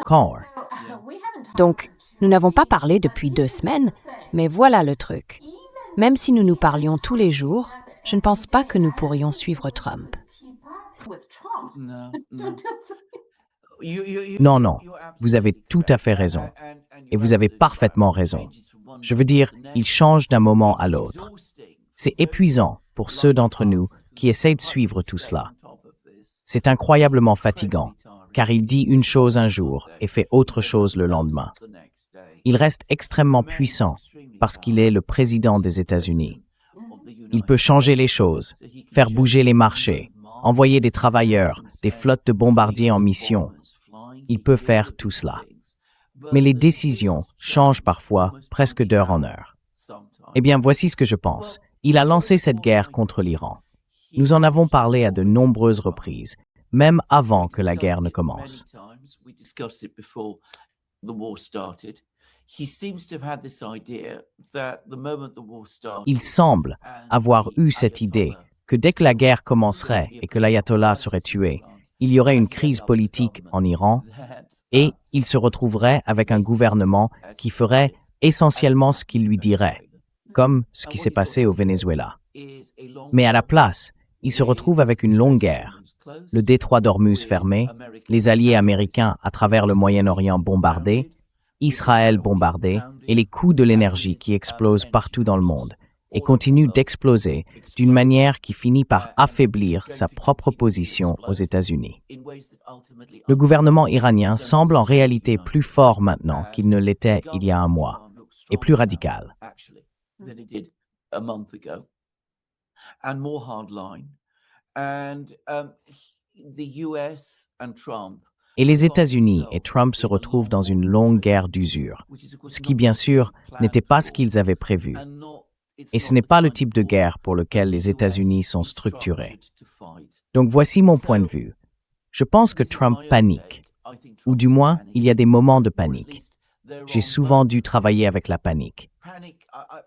Quand? Donc, nous n'avons pas parlé depuis 2 semaines, mais voilà le truc. Même si nous nous parlions tous les jours, je ne pense pas que nous pourrions suivre Trump. Non, non, vous avez tout à fait raison. Et vous avez parfaitement raison. Je veux dire, il change d'un moment à l'autre. C'est épuisant pour ceux d'entre nous qui essayent de suivre tout cela. C'est incroyablement fatigant, car il dit une chose un jour et fait autre chose le lendemain. Il reste extrêmement puissant parce qu'il est le président des États-Unis. Il peut changer les choses, faire bouger les marchés, envoyer des travailleurs, des flottes de bombardiers en mission. Il peut faire tout cela. Mais les décisions changent parfois presque d'heure en heure. Eh bien, voici ce que je pense. Il a lancé cette guerre contre l'Iran. Nous en avons parlé à de nombreuses reprises, même avant que la guerre ne commence. Il semble avoir eu cette idée que dès que la guerre commencerait et que l'ayatollah serait tué, il y aurait une crise politique en Iran et il se retrouverait avec un gouvernement qui ferait essentiellement ce qu'il lui dirait, comme ce qui s'est passé au Venezuela. Mais à la place, il se retrouve avec une longue guerre, le détroit d'Ormuz fermé, les alliés américains à travers le Moyen-Orient bombardés, Israël bombardé et les coûts de l'énergie qui explosent partout dans le monde et continuent d'exploser d'une manière qui finit par affaiblir sa propre position aux États-Unis. Le gouvernement iranien semble en réalité plus fort maintenant qu'il ne l'était il y a un mois et plus radical. Et les États-Unis et Trump se retrouvent dans une longue guerre d'usure, ce qui, bien sûr, n'était pas ce qu'ils avaient prévu. Et ce n'est pas le type de guerre pour lequel les États-Unis sont structurés. Donc voici mon point de vue. Je pense que Trump panique, ou du moins, il y a des moments de panique. J'ai souvent dû travailler avec la panique.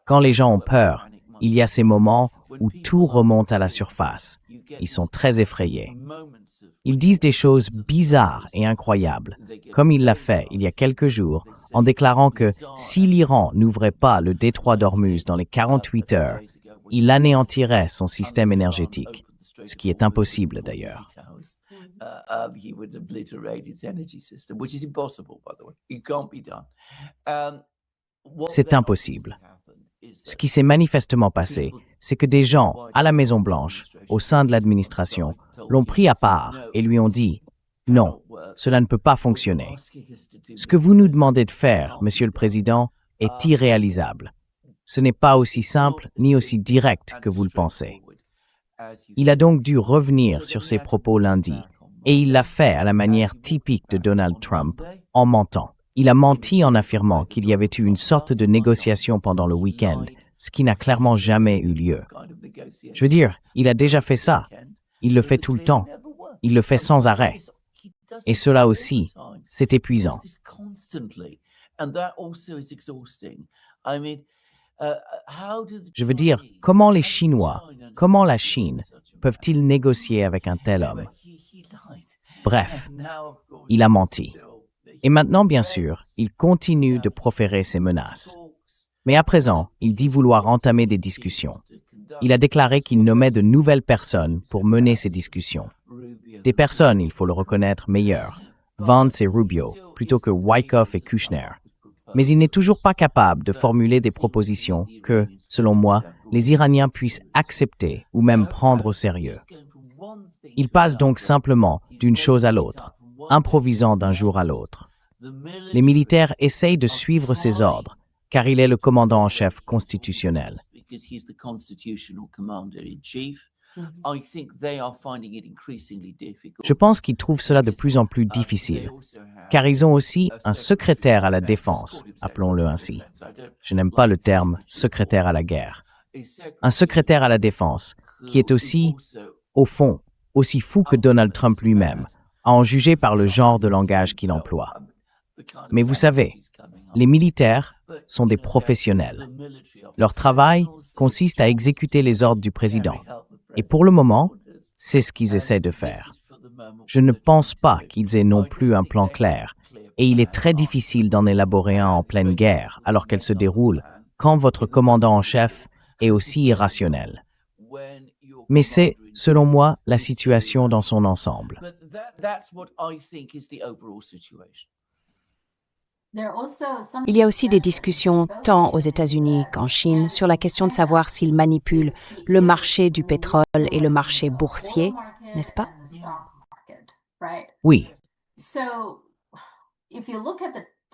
Quand les gens ont peur, il y a ces moments où tout remonte à la surface. Ils sont très effrayés. Ils disent des choses bizarres et incroyables, comme il l'a fait il y a quelques jours en déclarant que si l'Iran n'ouvrait pas le détroit d'Ormuz dans les 48 heures, il anéantirait son système énergétique, ce qui est impossible d'ailleurs. C'est impossible. Ce qui s'est manifestement passé, c'est que des gens à la Maison-Blanche, au sein de l'administration, l'ont pris à part et lui ont dit « Non, cela ne peut pas fonctionner. Ce que vous nous demandez de faire, Monsieur le Président, est irréalisable. Ce n'est pas aussi simple ni aussi direct que vous le pensez. » Il a donc dû revenir sur ses propos lundi, et il l'a fait à la manière typique de Donald Trump, en mentant. Il a menti en affirmant qu'il y avait eu une sorte de négociation pendant le week-end, ce qui n'a clairement jamais eu lieu. Je veux dire, il a déjà fait ça. Il le fait tout le temps. Il le fait sans arrêt. Et cela aussi, c'est épuisant. Je veux dire, comment les Chinois, comment la Chine peuvent-ils négocier avec un tel homme? Bref, il a menti. Et maintenant, bien sûr, il continue de proférer ses menaces. Mais à présent, il dit vouloir entamer des discussions. Il a déclaré qu'il nommait de nouvelles personnes pour mener ces discussions. Des personnes, il faut le reconnaître, meilleures, Vance et Rubio, plutôt que Wyckoff et Kushner. Mais il n'est toujours pas capable de formuler des propositions que, selon moi, les Iraniens puissent accepter ou même prendre au sérieux. Il passe donc simplement d'une chose à l'autre, improvisant d'un jour à l'autre. Les militaires essayent de suivre ses ordres, car il est le commandant en chef constitutionnel. Je pense qu'ils trouvent cela de plus en plus difficile, car ils ont aussi un secrétaire à la défense, appelons-le ainsi. Je n'aime pas le terme secrétaire à la guerre. Un secrétaire à la défense, qui est aussi, au fond, aussi fou que Donald Trump lui-même, à en juger par le genre de langage qu'il emploie. Mais vous savez, les militaires sont des professionnels. Leur travail consiste à exécuter les ordres du président. Et pour le moment, c'est ce qu'ils essaient de faire. Je ne pense pas qu'ils aient non plus un plan clair Et il est très difficile d'en élaborer un en pleine guerre, alors qu'elle se déroule, quand votre commandant en chef est aussi irrationnel. Mais c'est, selon moi, la situation dans son ensemble. Il y a aussi des discussions, tant aux États-Unis qu'en Chine, sur la question de savoir s'ils manipulent le marché du pétrole et le marché boursier, n'est-ce pas? Oui,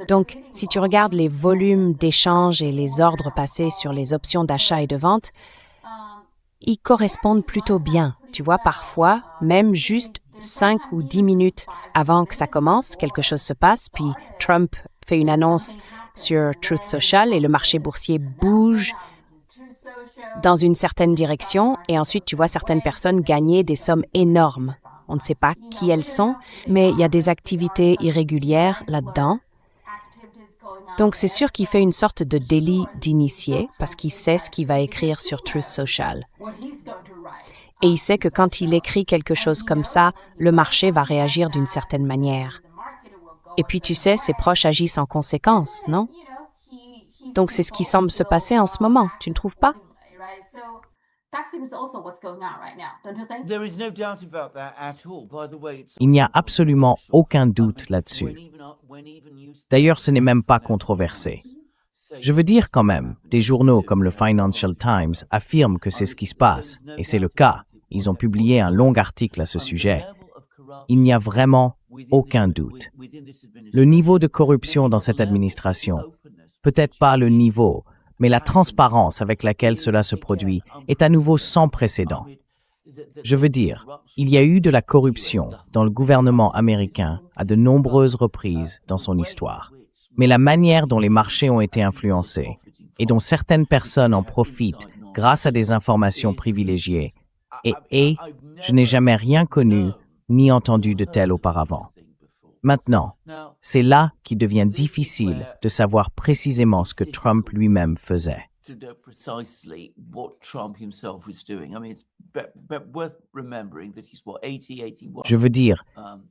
Donc, si tu regardes les volumes d'échanges et les ordres passés sur les options d'achat et de vente, ils correspondent plutôt bien. Tu vois, parfois, même juste 5 ou 10 minutes avant que ça commence, quelque chose se passe, puis Trump fait une annonce sur Truth Social et le marché boursier bouge dans une certaine direction et ensuite tu vois certaines personnes gagner des sommes énormes. On ne sait pas qui elles sont, mais il y a des activités irrégulières là-dedans. Donc c'est sûr qu'il fait une sorte de délit d'initié parce qu'il sait ce qu'il va écrire sur Truth Social. Et il sait que quand il écrit quelque chose comme ça, le marché va réagir d'une certaine manière. Et puis tu sais, ses proches agissent en conséquence, non? Donc c'est ce qui semble se passer en ce moment, tu ne trouves pas? il n'y a absolument aucun doute là-dessus. D'ailleurs, ce n'est même pas controversé. Je veux dire quand même, des journaux comme le Financial Times affirment que c'est ce qui se passe, et c'est le cas. Ils ont publié un long article à ce sujet. Il n'y a vraiment aucun doute. Le niveau de corruption dans cette administration, peut-être pas le niveau, mais la transparence avec laquelle cela se produit est à nouveau sans précédent. Je veux dire, il y a eu de la corruption dans le gouvernement américain à de nombreuses reprises dans son histoire. Mais la manière dont les marchés ont été influencés et dont certaines personnes en profitent grâce à des informations privilégiées, et je n'ai jamais rien connu ni entendu de tel auparavant. Maintenant, c'est là qu'il devient difficile de savoir précisément ce que Trump lui-même faisait. Je veux dire,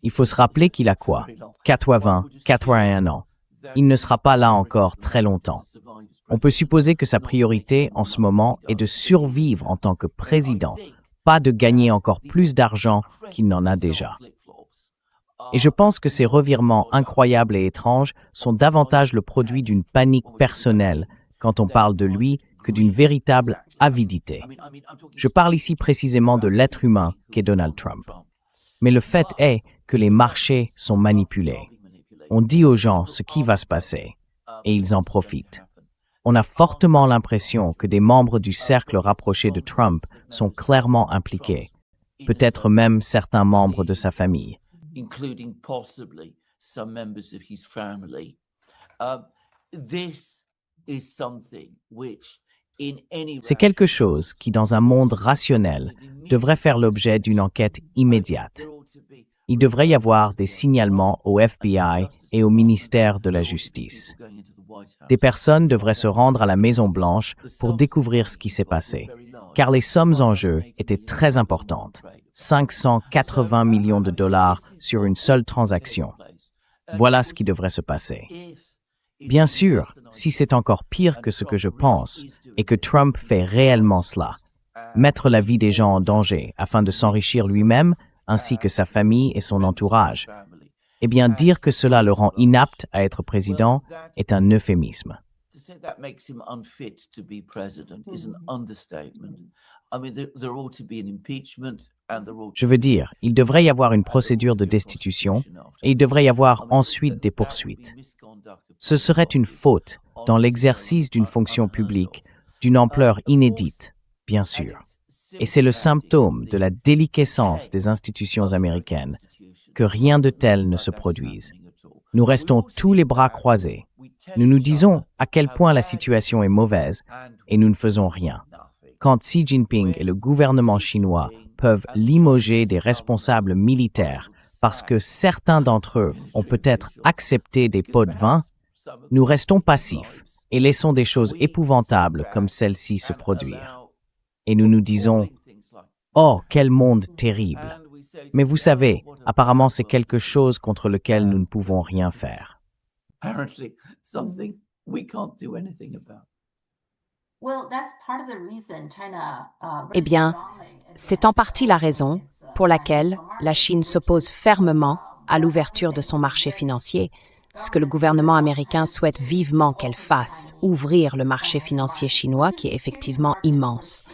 il faut se rappeler qu'il a quoi? 80, 81 ans. Il ne sera pas là encore très longtemps. On peut supposer que sa priorité en ce moment est de survivre en tant que président, pas de gagner encore plus d'argent qu'il n'en a déjà. Et je pense que ces revirements incroyables et étranges sont davantage le produit d'une panique personnelle quand on parle de lui que d'une véritable avidité. Je parle ici précisément de l'être humain qu'est Donald Trump. Mais le fait est que les marchés sont manipulés. On dit aux gens ce qui va se passer, et ils en profitent. On a fortement l'impression que des membres du cercle rapproché de Trump sont clairement impliqués, peut-être même certains membres de sa famille. Including possibly some members of his family. This is something which, in any C'est quelque chose qui, dans un monde rationnel, devrait faire l'objet d'une enquête immédiate. Il devrait y avoir des signalements au FBI et au ministère de la Justice. Des personnes devraient se rendre à la Maison-Blanche pour découvrir ce qui s'est passé, car les sommes en jeu étaient très importantes. 580 millions de dollars sur une seule transaction. Voilà ce qui devrait se passer. Bien sûr, si c'est encore pire que ce que je pense et que Trump fait réellement cela, mettre la vie des gens en danger afin de s'enrichir lui-même ainsi que sa famille et son entourage, eh bien dire que cela le rend inapte à être président est un euphémisme. Je veux dire, il devrait y avoir une procédure de destitution et il devrait y avoir ensuite des poursuites. Ce serait une faute dans l'exercice d'une fonction publique d'une ampleur inédite, bien sûr. Et c'est le symptôme de la déliquescence des institutions américaines que rien de tel ne se produise. Nous restons tous les bras croisés. Nous nous disons à quel point la situation est mauvaise et nous ne faisons rien. Quand Xi Jinping et le gouvernement chinois peuvent limoger des responsables militaires parce que certains d'entre eux ont peut-être accepté des pots de vin, nous restons passifs et laissons des choses épouvantables comme celle-ci se produire. Et nous nous disons « Oh, quel monde terrible !» Mais vous savez, apparemment c'est quelque chose contre lequel nous ne pouvons rien faire. apparently something we can't do anything about. Eh bien, c'est en partie la raison pour laquelle la Chine s'oppose fermement à l'ouverture de son marché financier, ce que le gouvernement américain souhaite vivement qu'elle fasse, ouvrir le marché financier chinois qui est effectivement immense.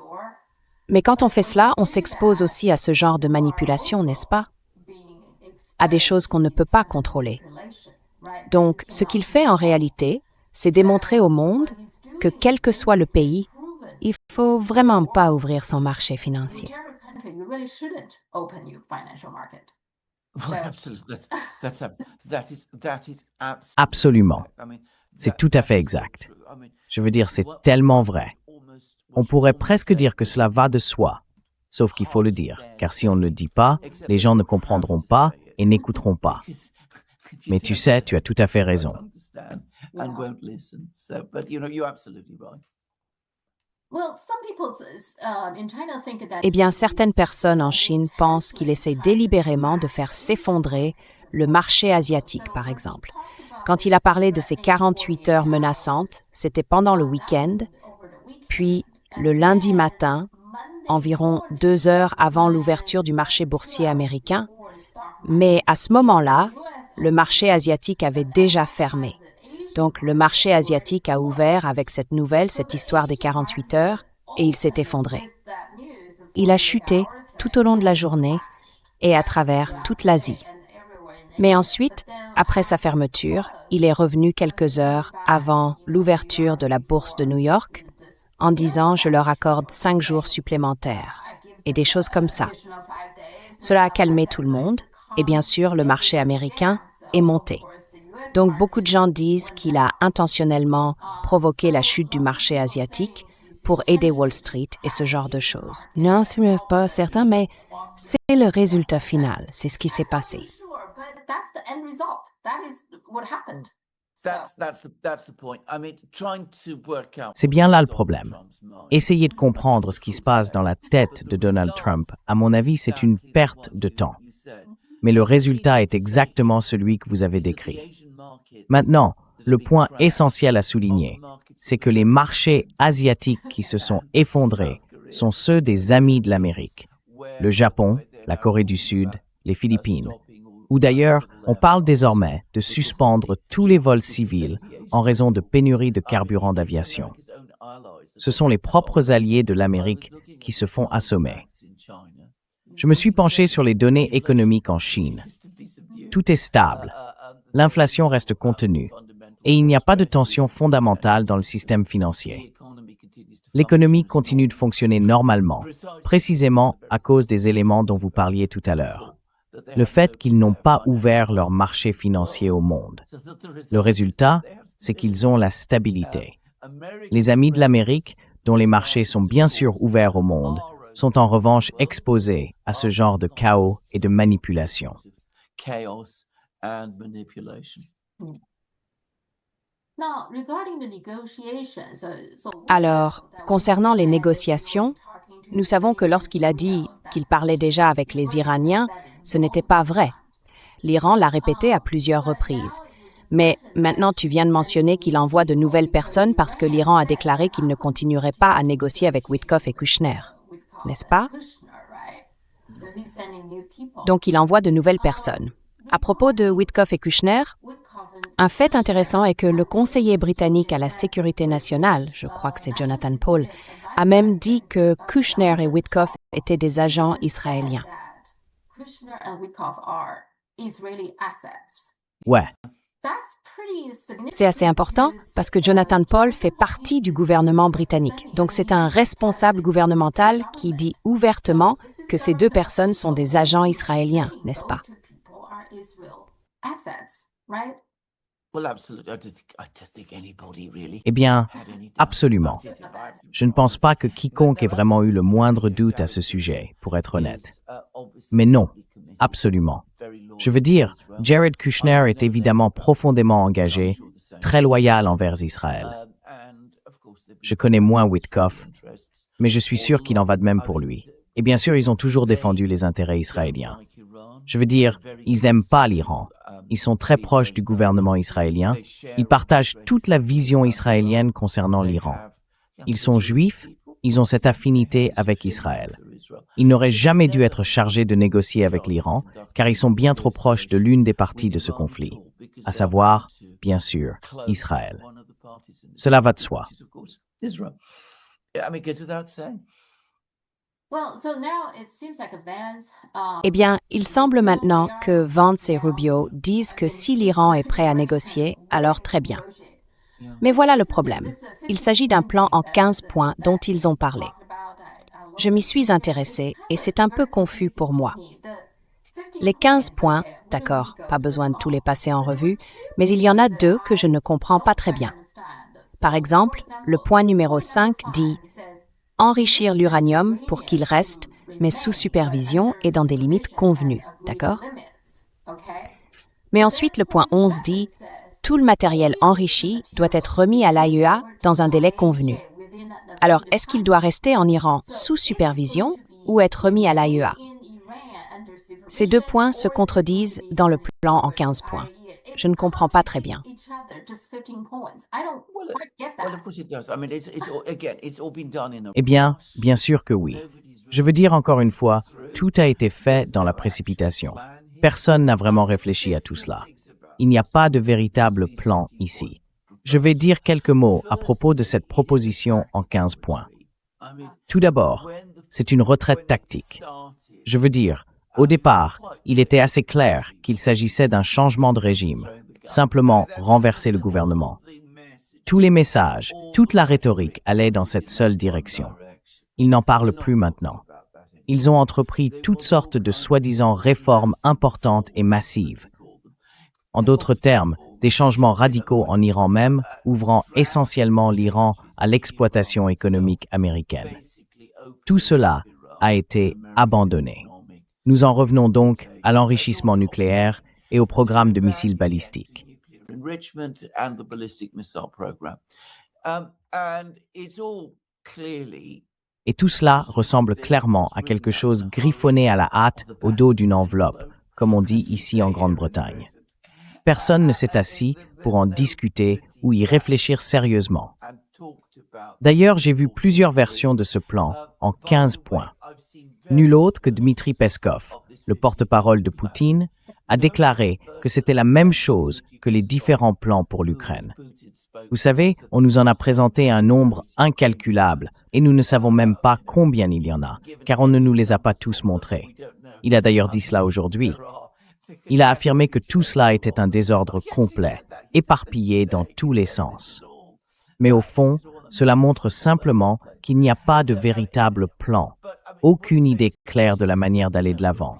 Mais quand on fait cela, on s'expose aussi à ce genre de manipulation, n'est-ce pas? À des choses qu'on ne peut pas contrôler. Donc, ce qu'il fait en réalité, c'est démontrer au monde que quel que soit le pays, il ne faut vraiment pas ouvrir son marché financier. Absolument. C'est tout à fait exact. Je veux dire, c'est tellement vrai. On pourrait presque dire que cela va de soi, sauf qu'il faut le dire, car si on ne le dit pas, les gens ne comprendront pas et n'écouteront pas. Mais tu sais, tu as tout à fait raison. Eh bien, certaines personnes en Chine pensent qu'il essaie délibérément de faire s'effondrer le marché asiatique, par exemple. Quand il a parlé de ces 48 heures menaçantes, c'était pendant le week-end, puis le lundi matin, environ 2 heures avant l'ouverture du marché boursier américain. Mais à ce moment-là, le marché asiatique avait déjà fermé. Donc le marché asiatique a ouvert avec cette nouvelle, cette histoire des 48 heures, et il s'est effondré. Il a chuté tout au long de la journée et à travers toute l'Asie. Mais ensuite, après sa fermeture, il est revenu quelques heures avant l'ouverture de la bourse de New York en disant « je leur accorde 5 jours supplémentaires » et des choses comme ça. Cela a calmé tout le monde et bien sûr le marché américain est monté. Donc beaucoup de gens disent qu'il a intentionnellement provoqué la chute du marché asiatique pour aider Wall Street et ce genre de choses. Non, ce n'est pas certain, mais c'est le résultat final, c'est ce qui s'est passé. C'est bien là le problème. Essayer de comprendre ce qui se passe dans la tête de Donald Trump, à mon avis, c'est une perte de temps. Mais le résultat est exactement celui que vous avez décrit. Maintenant, le point essentiel à souligner, c'est que les marchés asiatiques qui se sont effondrés sont ceux des amis de l'Amérique. Le Japon, la Corée du Sud, les Philippines. Ou d'ailleurs, on parle désormais de suspendre tous les vols civils en raison de pénurie de carburant d'aviation. Ce sont les propres alliés de l'Amérique qui se font assommer. Je me suis penché sur les données économiques en Chine. Tout est stable. L'inflation reste contenue et il n'y a pas de tension fondamentale dans le système financier. L'économie continue de fonctionner normalement, précisément à cause des éléments dont vous parliez tout à l'heure. Le fait qu'ils n'ont pas ouvert leur marché financier au monde. Le résultat, c'est qu'ils ont la stabilité. Les amis de l'Amérique, dont les marchés sont bien sûr ouverts au monde, sont en revanche exposés à ce genre de chaos et de manipulation. Alors, concernant les négociations, nous savons que lorsqu'il a dit qu'il parlait déjà avec les Iraniens, ce n'était pas vrai. L'Iran l'a répété à plusieurs reprises. Mais maintenant, tu viens de mentionner qu'il envoie de nouvelles personnes parce que l'Iran a déclaré qu'il ne continuerait pas à négocier avec Witkoff et Kushner, n'est-ce pas? Donc, il envoie de nouvelles personnes. À propos de Witkoff et Kushner, un fait intéressant est que le conseiller britannique à la sécurité nationale, je crois que c'est Jonathan Paul, a même dit que Kushner et Witkoff étaient des agents israéliens. Ouais. C'est assez important parce que Jonathan Paul fait partie du gouvernement britannique. Donc c'est un responsable gouvernemental qui dit ouvertement que ces deux personnes sont des agents israéliens, n'est-ce pas? Eh bien, absolument. Je ne pense pas que quiconque ait vraiment eu le moindre doute à ce sujet, pour être honnête. Mais non, absolument. Je veux dire, Jared Kushner est évidemment profondément engagé, très loyal envers Israël. Je connais moins Witkoff, mais je suis sûr qu'il en va de même pour lui. Et bien sûr, ils ont toujours défendu les intérêts israéliens. Je veux dire, ils n'aiment pas l'Iran. Ils sont très proches du gouvernement israélien. Ils partagent toute la vision israélienne concernant l'Iran. Ils sont juifs, ils ont cette affinité avec Israël. Ils n'auraient jamais dû être chargés de négocier avec l'Iran, car ils sont bien trop proches de l'une des parties de ce conflit, à savoir, bien sûr, Israël. Cela va de soi. Eh bien, il semble maintenant que Vance et Rubio disent que si l'Iran est prêt à négocier, alors très bien. Mais voilà le problème. Il s'agit d'un plan en 15 points dont ils ont parlé. Je m'y suis intéressée et c'est un peu confus pour moi. Les 15 points, d'accord, pas besoin de tous les passer en revue, mais il y en a deux que je ne comprends pas très bien. Par exemple, le point numéro 5 dit « Enrichir l'uranium pour qu'il reste, mais sous supervision et dans des limites convenues », d'accord? Mais ensuite, le point 11 dit « Tout le matériel enrichi doit être remis à l'AIEA dans un délai convenu ». Alors, est-ce qu'il doit rester en Iran sous supervision ou être remis à l'AIEA? Ces deux points se contredisent dans le plan en 15 points. Je ne comprends pas très bien. Eh bien sûr que oui. Je veux dire encore une fois, tout a été fait dans la précipitation. Personne n'a vraiment réfléchi à tout cela. Il n'y a pas de véritable plan ici. Je vais dire quelques mots à propos de cette proposition en 15 points. Tout d'abord, c'est une retraite tactique. Je veux dire, au départ, il était assez clair qu'il s'agissait d'un changement de régime, simplement renverser le gouvernement. Tous les messages, toute la rhétorique allaient dans cette seule direction. Ils n'en parlent plus maintenant. Ils ont entrepris toutes sortes de soi-disant réformes importantes et massives. En d'autres termes, des changements radicaux en Iran même, ouvrant essentiellement l'Iran à l'exploitation économique américaine. Tout cela a été abandonné. Nous en revenons donc à l'enrichissement nucléaire et au programme de missiles balistiques. Et tout cela ressemble clairement à quelque chose griffonné à la hâte au dos d'une enveloppe, comme on dit ici en Grande-Bretagne. Personne ne s'est assis pour en discuter ou y réfléchir sérieusement. D'ailleurs, j'ai vu plusieurs versions de ce plan en 15 points. Nul autre que Dmitri Peskov, le porte-parole de Poutine, a déclaré que c'était la même chose que les différents plans pour l'Ukraine. Vous savez, on nous en a présenté un nombre incalculable et nous ne savons même pas combien il y en a, car on ne nous les a pas tous montrés. Il a d'ailleurs dit cela aujourd'hui. Il a affirmé que tout cela était un désordre complet, éparpillé dans tous les sens. Mais au fond, cela montre simplement qu'il n'y a pas de véritable plan, aucune idée claire de la manière d'aller de l'avant.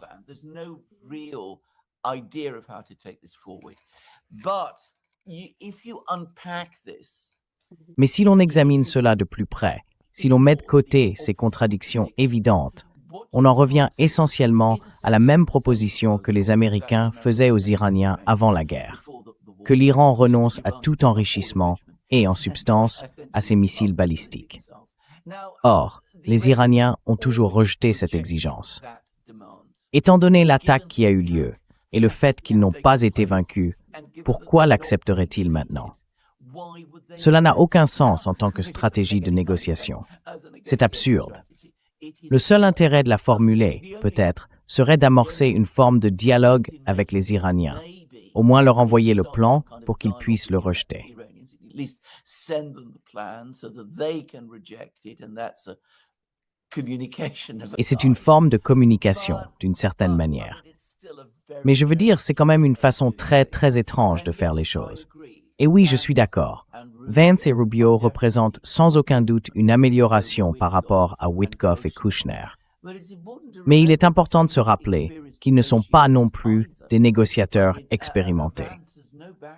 Mais si l'on examine cela de plus près, si l'on met de côté ces contradictions évidentes, on en revient essentiellement à la même proposition que les Américains faisaient aux Iraniens avant la guerre, que l'Iran renonce à tout enrichissement et, en substance, à ses missiles balistiques. Or, les Iraniens ont toujours rejeté cette exigence. Étant donné l'attaque qui a eu lieu et le fait qu'ils n'ont pas été vaincus, pourquoi l'accepteraient-ils maintenant? Cela n'a aucun sens en tant que stratégie de négociation. C'est absurde. Le seul intérêt de la formuler, peut-être, serait d'amorcer une forme de dialogue avec les Iraniens, au moins leur envoyer le plan pour qu'ils puissent le rejeter. Et c'est une forme de communication, d'une certaine manière. Mais je veux dire, c'est quand même une façon très, très étrange de faire les choses. Et oui, je suis d'accord. Vance et Rubio représentent sans aucun doute une amélioration par rapport à Witkoff et Kushner. Mais il est important de se rappeler qu'ils ne sont pas non plus des négociateurs expérimentés.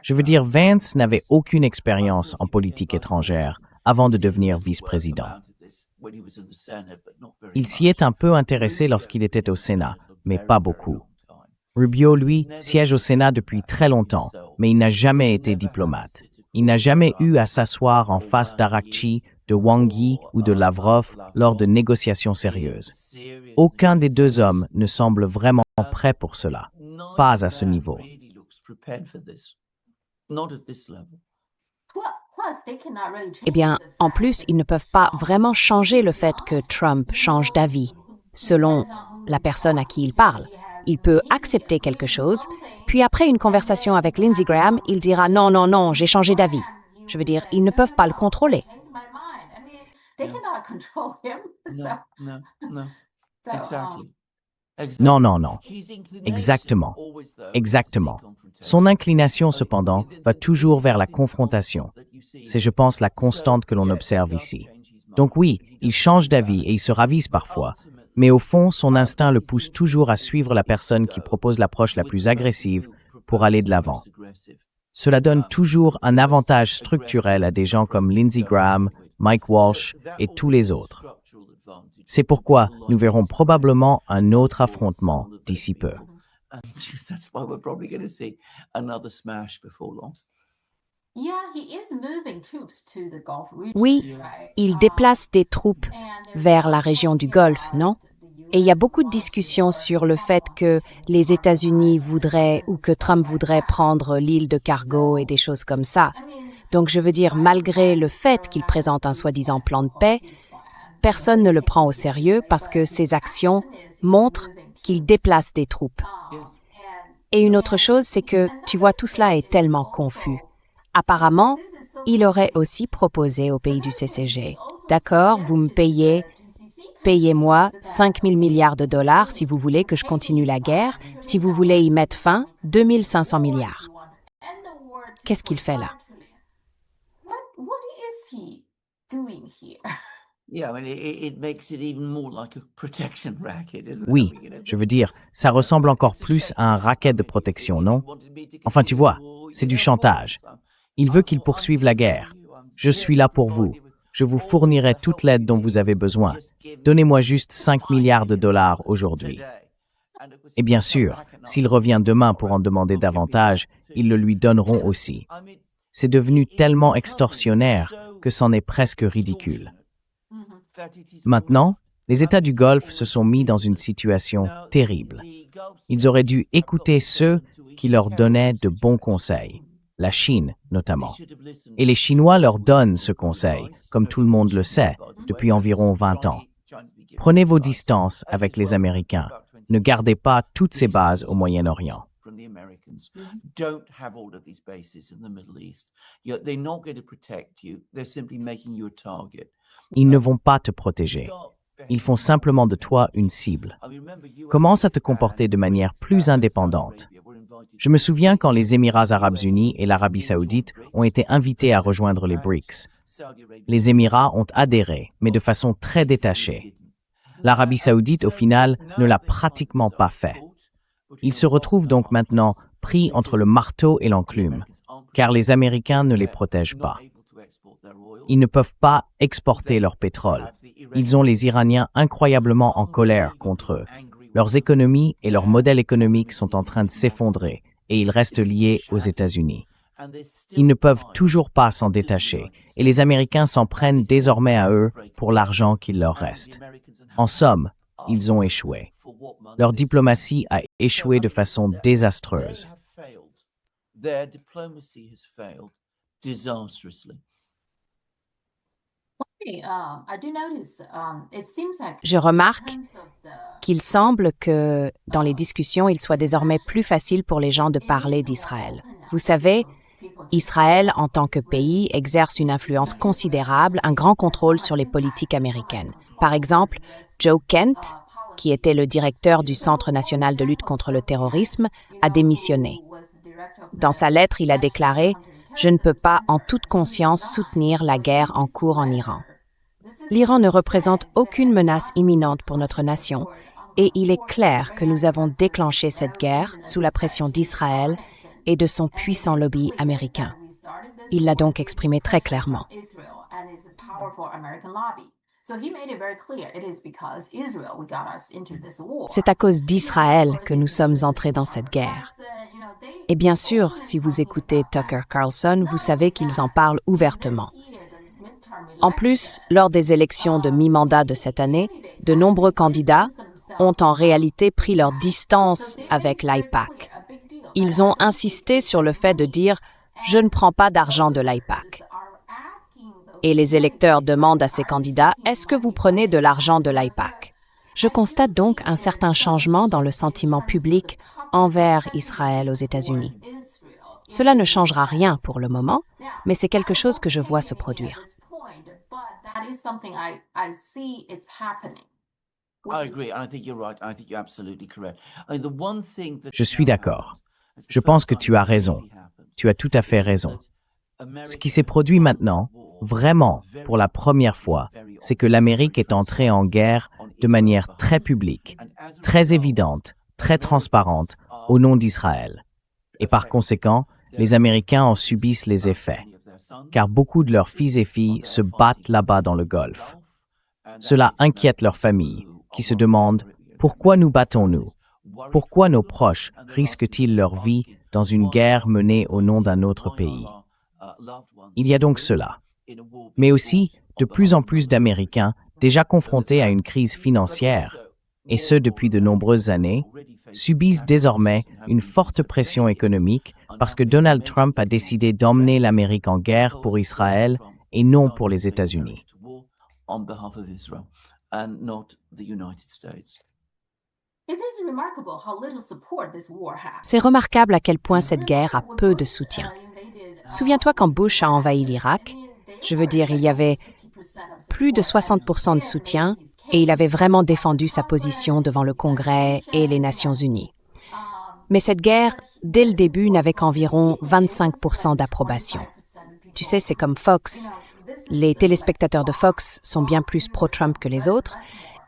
Je veux dire, Vance n'avait aucune expérience en politique étrangère avant de devenir vice-président. Il s'y est un peu intéressé lorsqu'il était au Sénat, mais pas beaucoup. Rubio, lui, siège au Sénat depuis très longtemps, mais il n'a jamais été diplomate. Il n'a jamais eu à s'asseoir en face d'Araqchi de Wang Yi ou de Lavrov lors de négociations sérieuses. Aucun des deux hommes ne semble vraiment prêt pour cela. Pas à ce niveau. Eh bien, en plus, ils ne peuvent pas vraiment changer le fait que Trump change d'avis, selon la personne à qui il parle. Il peut accepter quelque chose, puis après une conversation avec Lindsey Graham, il dira « Non, non, non, j'ai changé d'avis ». Je veux dire, ils ne peuvent pas le contrôler. Non, non, non. Exactement. Exactement. Son inclination, cependant, va toujours vers la confrontation. C'est, je pense, la constante que l'on observe ici. Donc oui, il change d'avis et il se ravise parfois, mais au fond, son instinct le pousse toujours à suivre la personne qui propose l'approche la plus agressive pour aller de l'avant. Cela donne toujours un avantage structurel à des gens comme Lindsey Graham, Mike Walsh et tous les autres. C'est pourquoi nous verrons probablement un autre affrontement d'ici peu. Oui, il déplace des troupes vers la région du Golfe, non? Et il y a beaucoup de discussions sur le fait que les États-Unis voudraient ou que Trump voudrait prendre l'île de Cargo et des choses comme ça. Donc je veux dire, malgré le fait qu'il présente un soi-disant plan de paix, personne ne le prend au sérieux parce que ses actions montrent qu'il déplace des troupes. Et une autre chose, c'est que, tu vois, tout cela est tellement confus. Apparemment, il aurait aussi proposé au pays du CCG, « D'accord, vous me payez-moi 5 000 milliards de dollars si vous voulez que je continue la guerre. Si vous voulez y mettre fin, 2 500 milliards. » Qu'est-ce qu'il fait là? Oui, je veux dire, ça ressemble encore plus à un racket de protection, non? Enfin, tu vois, c'est du chantage. Il veut qu'il poursuive la guerre. Je suis là pour vous. Je vous fournirai toute l'aide dont vous avez besoin. Donnez-moi juste 5 milliards de dollars aujourd'hui. Et bien sûr, s'il revient demain pour en demander davantage, ils le lui donneront aussi. C'est devenu tellement extorsionnaire que c'en est presque ridicule. Maintenant, les États du Golfe se sont mis dans une situation terrible. Ils auraient dû écouter ceux qui leur donnaient de bons conseils, la Chine notamment. Et les Chinois leur donnent ce conseil, comme tout le monde le sait, depuis environ 20 ans. Prenez vos distances avec les Américains. Ne gardez pas toutes ces bases au Moyen-Orient. Ils ne vont pas te protéger. Ils font simplement de toi une cible. Commence à te comporter de manière plus indépendante. Je me souviens quand les Émirats arabes unis et l'Arabie saoudite ont été invités à rejoindre les BRICS. Les Émirats ont adhéré, mais de façon très détachée. L'Arabie saoudite, au final, ne l'a pratiquement pas fait. Ils se retrouvent donc maintenant pris entre le marteau et l'enclume, car les Américains ne les protègent pas. Ils ne peuvent pas exporter leur pétrole. Ils ont les Iraniens incroyablement en colère contre eux. Leurs économies et leur modèle économique sont en train de s'effondrer et ils restent liés aux États-Unis. Ils ne peuvent toujours pas s'en détacher et les Américains s'en prennent désormais à eux pour l'argent qu'il leur reste. En somme, ils ont échoué. Leur diplomatie a échoué de façon désastreuse. Je remarque qu'il semble que, dans les discussions, il soit désormais plus facile pour les gens de parler d'Israël. Vous savez, Israël, en tant que pays, exerce une influence considérable, un grand contrôle sur les politiques américaines. Par exemple, Joe Kent, qui était le directeur du Centre national de lutte contre le terrorisme, a démissionné. Dans sa lettre, il a déclaré « Je ne peux pas en toute conscience soutenir la guerre en cours en Iran. L'Iran ne représente aucune menace imminente pour notre nation et il est clair que nous avons déclenché cette guerre sous la pression d'Israël et de son puissant lobby américain. » Il l'a donc exprimé très clairement. C'est à cause d'Israël que nous sommes entrés dans cette guerre. Et bien sûr, si vous écoutez Tucker Carlson, vous savez qu'ils en parlent ouvertement. En plus, lors des élections de mi-mandat de cette année, de nombreux candidats ont en réalité pris leur distance avec l'AIPAC. Ils ont insisté sur le fait de dire « je ne prends pas d'argent de l'AIPAC ». Et les électeurs demandent à ces candidats « est-ce que vous prenez de l'argent de l'AIPAC ?» Je constate donc un certain changement dans le sentiment public envers Israël aux États-Unis. Cela ne changera rien pour le moment, mais c'est quelque chose que je vois se produire. Je suis d'accord. Je pense que tu as raison. Tu as tout à fait raison. Ce qui s'est produit maintenant, vraiment, pour la première fois, c'est que l'Amérique est entrée en guerre de manière très publique, très évidente, très transparente, au nom d'Israël. Et par conséquent, les Américains en subissent les effets, car beaucoup de leurs fils et filles se battent là-bas dans le Golfe. Cela inquiète leurs familles, qui se demandent « Pourquoi nous battons-nous ? Pourquoi nos proches risquent-ils leur vie dans une guerre menée au nom d'un autre pays ?» Il y a donc cela. Mais aussi, de plus en plus d'Américains, déjà confrontés à une crise financière, et ce depuis de nombreuses années, subissent désormais une forte pression économique parce que Donald Trump a décidé d'emmener l'Amérique en guerre pour Israël et non pour les États-Unis. C'est remarquable à quel point cette guerre a peu de soutien. Souviens-toi quand Bush a envahi l'Irak, je veux dire, il y avait plus de 60% de soutien et il avait vraiment défendu sa position devant le Congrès et les Nations Unies. Mais cette guerre, dès le début, n'avait qu'environ 25% d'approbation. Tu sais, c'est comme Fox. Les téléspectateurs de Fox sont bien plus pro-Trump que les autres.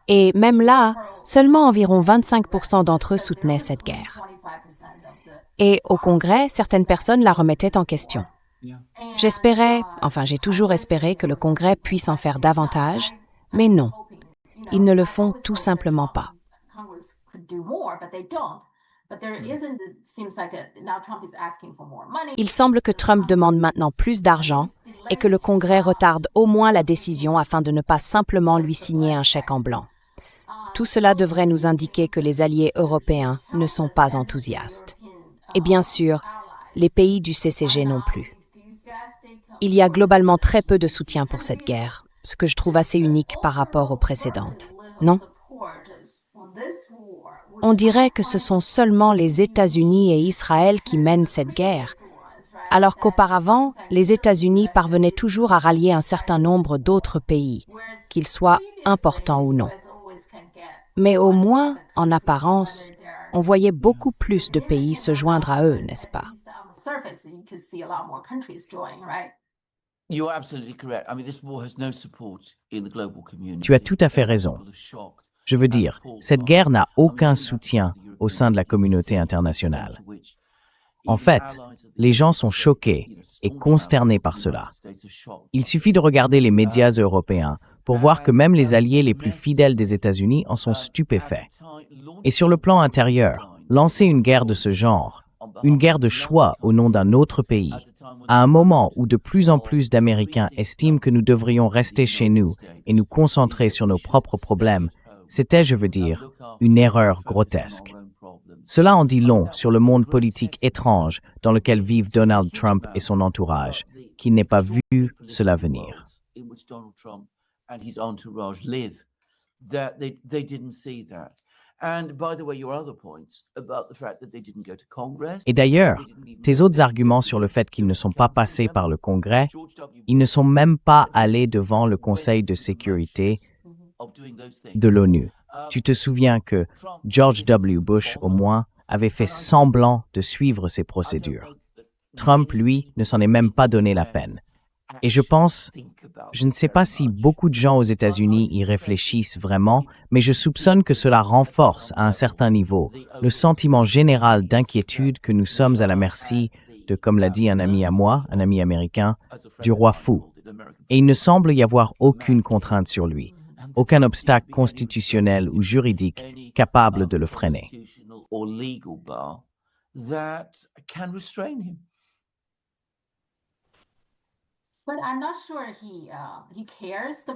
Et même là, seulement environ 25% d'entre eux soutenaient cette guerre. Et au Congrès, certaines personnes la remettaient en question. J'ai toujours espéré que le Congrès puisse en faire davantage, mais non, ils ne le font tout simplement pas. Il semble que Trump demande maintenant plus d'argent et que le Congrès retarde au moins la décision afin de ne pas simplement lui signer un chèque en blanc. Tout cela devrait nous indiquer que les alliés européens ne sont pas enthousiastes. Et bien sûr, les pays du CCG non plus. Il y a globalement très peu de soutien pour cette guerre, ce que je trouve assez unique par rapport aux précédentes, non? On dirait que ce sont seulement les États-Unis et Israël qui mènent cette guerre, alors qu'auparavant, les États-Unis parvenaient toujours à rallier un certain nombre d'autres pays, qu'ils soient importants ou non. Mais au moins, en apparence, on voyait beaucoup plus de pays se joindre à eux, n'est-ce pas? Tu as tout à fait raison. Je veux dire, cette guerre n'a aucun soutien au sein de la communauté internationale. En fait, les gens sont choqués et consternés par cela. Il suffit de regarder les médias européens pour voir que même les alliés les plus fidèles des États-Unis en sont stupéfaits. Et sur le plan intérieur, lancer une guerre de ce genre, une guerre de choix au nom d'un autre pays, à un moment où de plus en plus d'Américains estiment que nous devrions rester chez nous et nous concentrer sur nos propres problèmes, c'était, je veux dire, une erreur grotesque. Cela en dit long sur le monde politique étrange dans lequel vivent Donald Trump et son entourage, qui n'ait pas vu cela venir. Et d'ailleurs, tes autres arguments sur le fait qu'ils ne sont pas passés par le Congrès, ils ne sont même pas allés devant le Conseil de sécurité de l'ONU. Tu te souviens que George W. Bush, au moins, avait fait semblant de suivre ces procédures. Trump, lui, ne s'en est même pas donné la peine. Et je ne sais pas si beaucoup de gens aux États-Unis y réfléchissent vraiment, mais je soupçonne que cela renforce à un certain niveau le sentiment général d'inquiétude que nous sommes à la merci de, comme l'a dit un ami à moi, un ami américain, du roi fou. Et il ne semble y avoir aucune contrainte sur lui, aucun obstacle constitutionnel ou juridique capable de le freiner.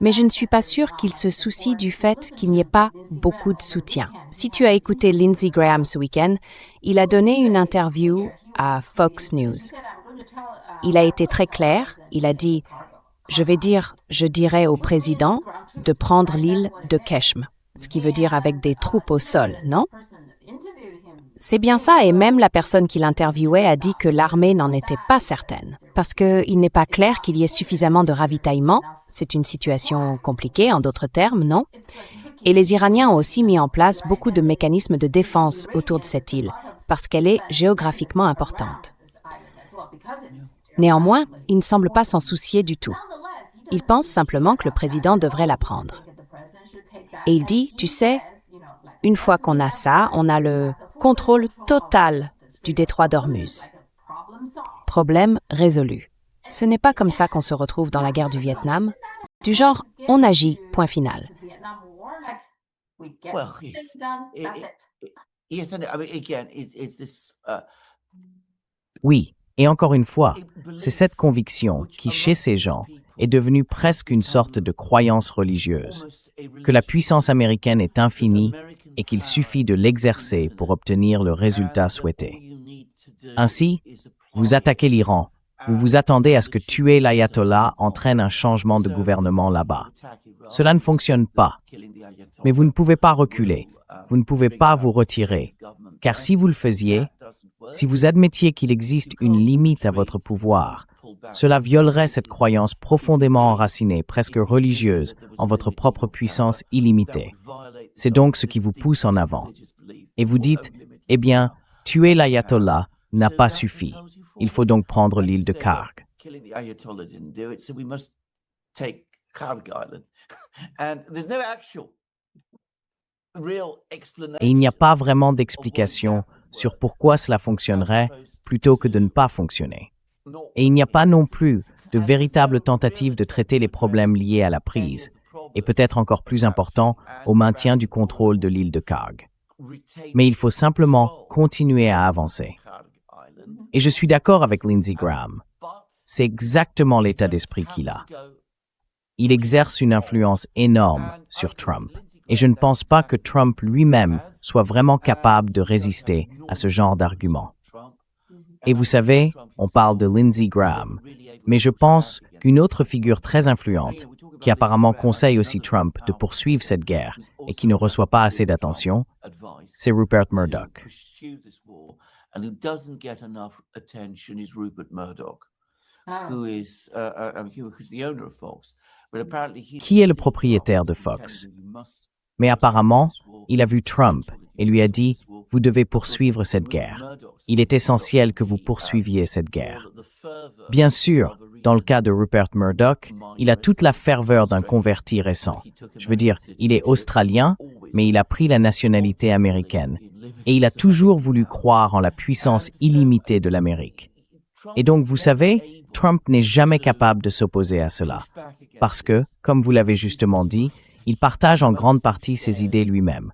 Mais je ne suis pas sûre qu'il se soucie du fait qu'il n'y ait pas beaucoup de soutien. Si tu as écouté Lindsey Graham ce week-end, il a donné une interview à Fox News. Il a été très clair, il a dit « Je dirais au président de prendre l'île de Keshm », ce qui veut dire avec des troupes au sol, non? C'est bien ça, et même la personne qui l'interviewait a dit que l'armée n'en était pas certaine, parce qu'il n'est pas clair qu'il y ait suffisamment de ravitaillement. C'est une situation compliquée, en d'autres termes, non? Et les Iraniens ont aussi mis en place beaucoup de mécanismes de défense autour de cette île, parce qu'elle est géographiquement importante. Néanmoins, il ne semble pas s'en soucier du tout. Il pense simplement que le président devrait la prendre. Et il dit, tu sais, une fois qu'on a ça, on a le contrôle total du détroit d'Ormuz. Problème résolu. Ce n'est pas comme ça qu'on se retrouve dans la guerre du Vietnam. Du genre, on agit, point final. Well, yes, and I mean, again, it's this. Oui, et encore une fois, c'est cette conviction qui, chez ces gens, est devenue presque une sorte de croyance religieuse, que la puissance américaine est infinie et qu'il suffit de l'exercer pour obtenir le résultat souhaité. Ainsi, vous attaquez l'Iran, vous vous attendez à ce que tuer l'ayatollah entraîne un changement de gouvernement là-bas. Cela ne fonctionne pas. Mais vous ne pouvez pas reculer, vous ne pouvez pas vous retirer, car si vous le faisiez, si vous admettiez qu'il existe une limite à votre pouvoir, cela violerait cette croyance profondément enracinée, presque religieuse, en votre propre puissance illimitée. C'est donc ce qui vous pousse en avant. Et vous dites, eh bien, tuer l'ayatollah n'a pas suffi. Il faut donc prendre l'île de Karg. Et il n'y a pas vraiment d'explication sur pourquoi cela fonctionnerait plutôt que de ne pas fonctionner. Et il n'y a pas non plus de véritable tentative de traiter les problèmes liés à la prise, et peut-être encore plus important, au maintien du contrôle de l'île de Karg. Mais il faut simplement continuer à avancer. Et je suis d'accord avec Lindsey Graham. C'est exactement l'état d'esprit qu'il a. Il exerce une influence énorme sur Trump. Et je ne pense pas que Trump lui-même soit vraiment capable de résister à ce genre d'argument. Et vous savez, on parle de Lindsey Graham, mais je pense qu'une autre figure très influente, qui apparemment conseille aussi Trump de poursuivre cette guerre et qui ne reçoit pas assez d'attention, c'est Rupert Murdoch. Qui est le propriétaire de Fox? Mais apparemment, il a vu Trump et lui a dit « Vous devez poursuivre cette guerre. Il est essentiel que vous poursuiviez cette guerre. » Bien sûr, dans le cas de Rupert Murdoch, il a toute la ferveur d'un converti récent. Je veux dire, il est australien, mais il a pris la nationalité américaine. Et il a toujours voulu croire en la puissance illimitée de l'Amérique. Et donc, vous savez, Trump n'est jamais capable de s'opposer à cela. Parce que, comme vous l'avez justement dit, il partage en grande partie ses idées lui-même.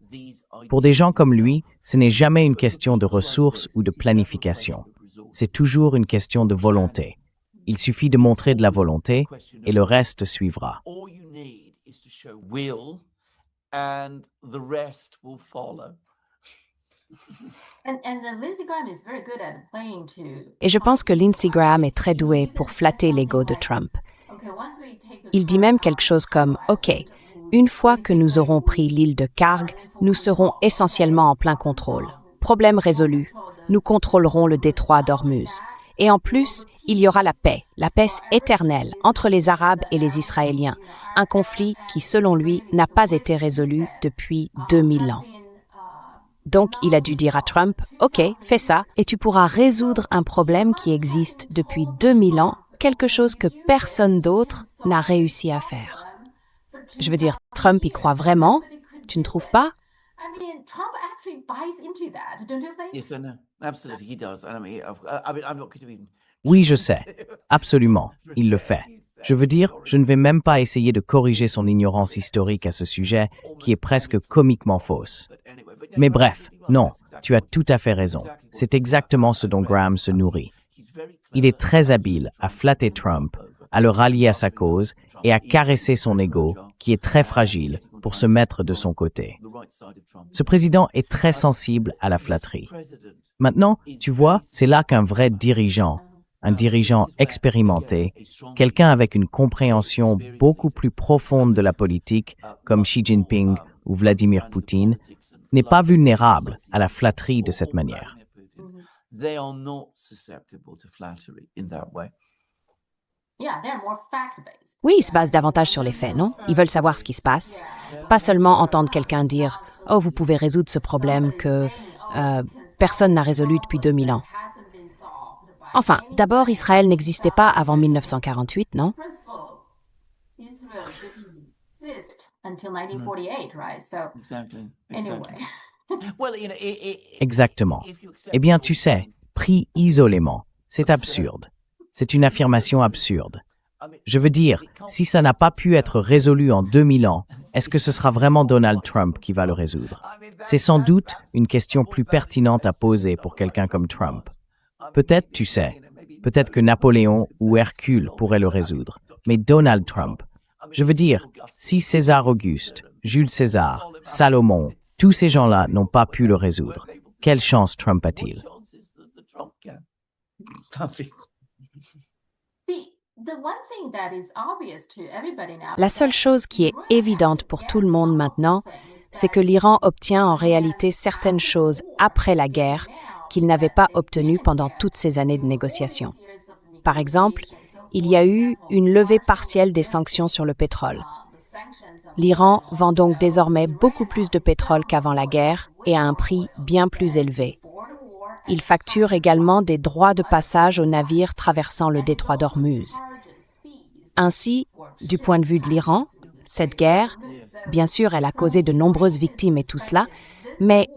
Pour des gens comme lui, ce n'est jamais une question de ressources ou de planification. C'est toujours une question de volonté. Il suffit de montrer de la volonté et le reste suivra. Et je pense que Lindsey Graham est très doué pour flatter l'ego de Trump. Il dit même quelque chose comme « OK, une fois que nous aurons pris l'île de Karg, nous serons essentiellement en plein contrôle. Problème résolu, nous contrôlerons le détroit d'Ormuz. Et en plus, il y aura la paix éternelle entre les Arabes et les Israéliens, un conflit qui, selon lui, n'a pas été résolu depuis 2000 ans. » Donc, il a dû dire à Trump, « OK, fais ça, et tu pourras résoudre un problème qui existe depuis 2000 ans, quelque chose que personne d'autre n'a réussi à faire. » Je veux dire, Trump y croit vraiment, tu ne trouves pas? Oui, je sais. Absolument. Il le fait. Je veux dire, je ne vais même pas essayer de corriger son ignorance historique à ce sujet, qui est presque comiquement fausse. Mais bref, non, tu as tout à fait raison. C'est exactement ce dont Graham se nourrit. Il est très habile à flatter Trump à le rallier à sa cause et à caresser son ego, qui est très fragile, pour se mettre de son côté. Ce président est très sensible à la flatterie. Maintenant, tu vois, c'est là qu'un vrai dirigeant, un dirigeant expérimenté, quelqu'un avec une compréhension beaucoup plus profonde de la politique, comme Xi Jinping ou Vladimir Poutine, n'est pas vulnérable à la flatterie de cette manière. They are not susceptible to flattery in that way. Oui, ils se basent davantage sur les faits, non? Ils veulent savoir ce qui se passe. Pas seulement entendre quelqu'un dire « Oh, vous pouvez résoudre ce problème que personne n'a résolu depuis 2000 ans. » Enfin, d'abord, Israël n'existait pas avant 1948, non? Exactement. Eh bien, tu sais, pris isolément, c'est absurde. C'est une affirmation absurde. Je veux dire, si ça n'a pas pu être résolu en 2000 ans, est-ce que ce sera vraiment Donald Trump qui va le résoudre? C'est sans doute une question plus pertinente à poser pour quelqu'un comme Trump. Peut-être, tu sais, peut-être que Napoléon ou Hercule pourraient le résoudre, mais Donald Trump, je veux dire, si César Auguste, Jules César, Salomon, tous ces gens-là n'ont pas pu le résoudre, quelle chance Trump a-t-il? La seule chose qui est évidente pour tout le monde maintenant, c'est que l'Iran obtient en réalité certaines choses après la guerre qu'il n'avait pas obtenues pendant toutes ces années de négociations. Par exemple, il y a eu une levée partielle des sanctions sur le pétrole. L'Iran vend donc désormais beaucoup plus de pétrole qu'avant la guerre et à un prix bien plus élevé. Il facture également des droits de passage aux navires traversant le détroit d'Ormuz. Ainsi, du point de vue de l'Iran, cette guerre, bien sûr, elle a causé de nombreuses victimes et tout cela, mais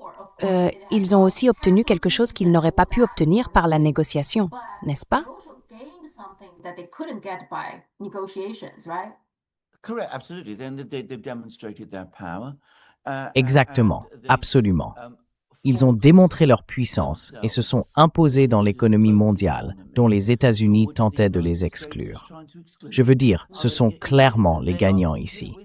ils ont aussi obtenu quelque chose qu'ils n'auraient pas pu obtenir par la négociation, n'est-ce pas? Exactement, absolument. Ils ont démontré leur puissance et se sont imposés dans l'économie mondiale, dont les États-Unis tentaient de les exclure. Je veux dire, ce sont clairement les gagnants ici.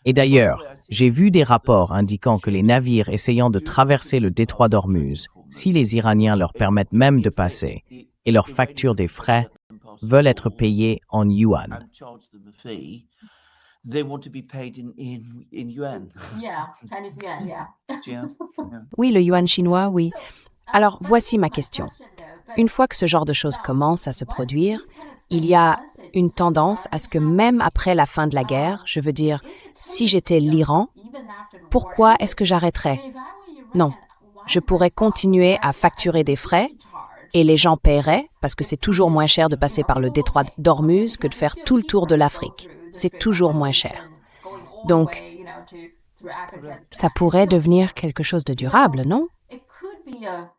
Et d'ailleurs, j'ai vu des rapports indiquant que les navires essayant de traverser le détroit d'Ormuz, si les Iraniens leur permettent même de passer, et leur facturent des frais, veulent être payés en yuan. They want to be paid in yuan. Chinese yuan, Yeah. Oui, le yuan chinois, oui. Alors, voici ma question. Une fois que ce genre de choses commence à se produire, il y a une tendance à ce que même après la fin de la guerre, je veux dire, si j'étais l'Iran, pourquoi est-ce que j'arrêterais? Non, je pourrais continuer à facturer des frais et les gens paieraient parce que c'est toujours moins cher de passer par le détroit d'Ormuz que de faire tout le tour de l'Afrique. C'est toujours moins cher. Donc, ça pourrait devenir quelque chose de durable, non? Yeah,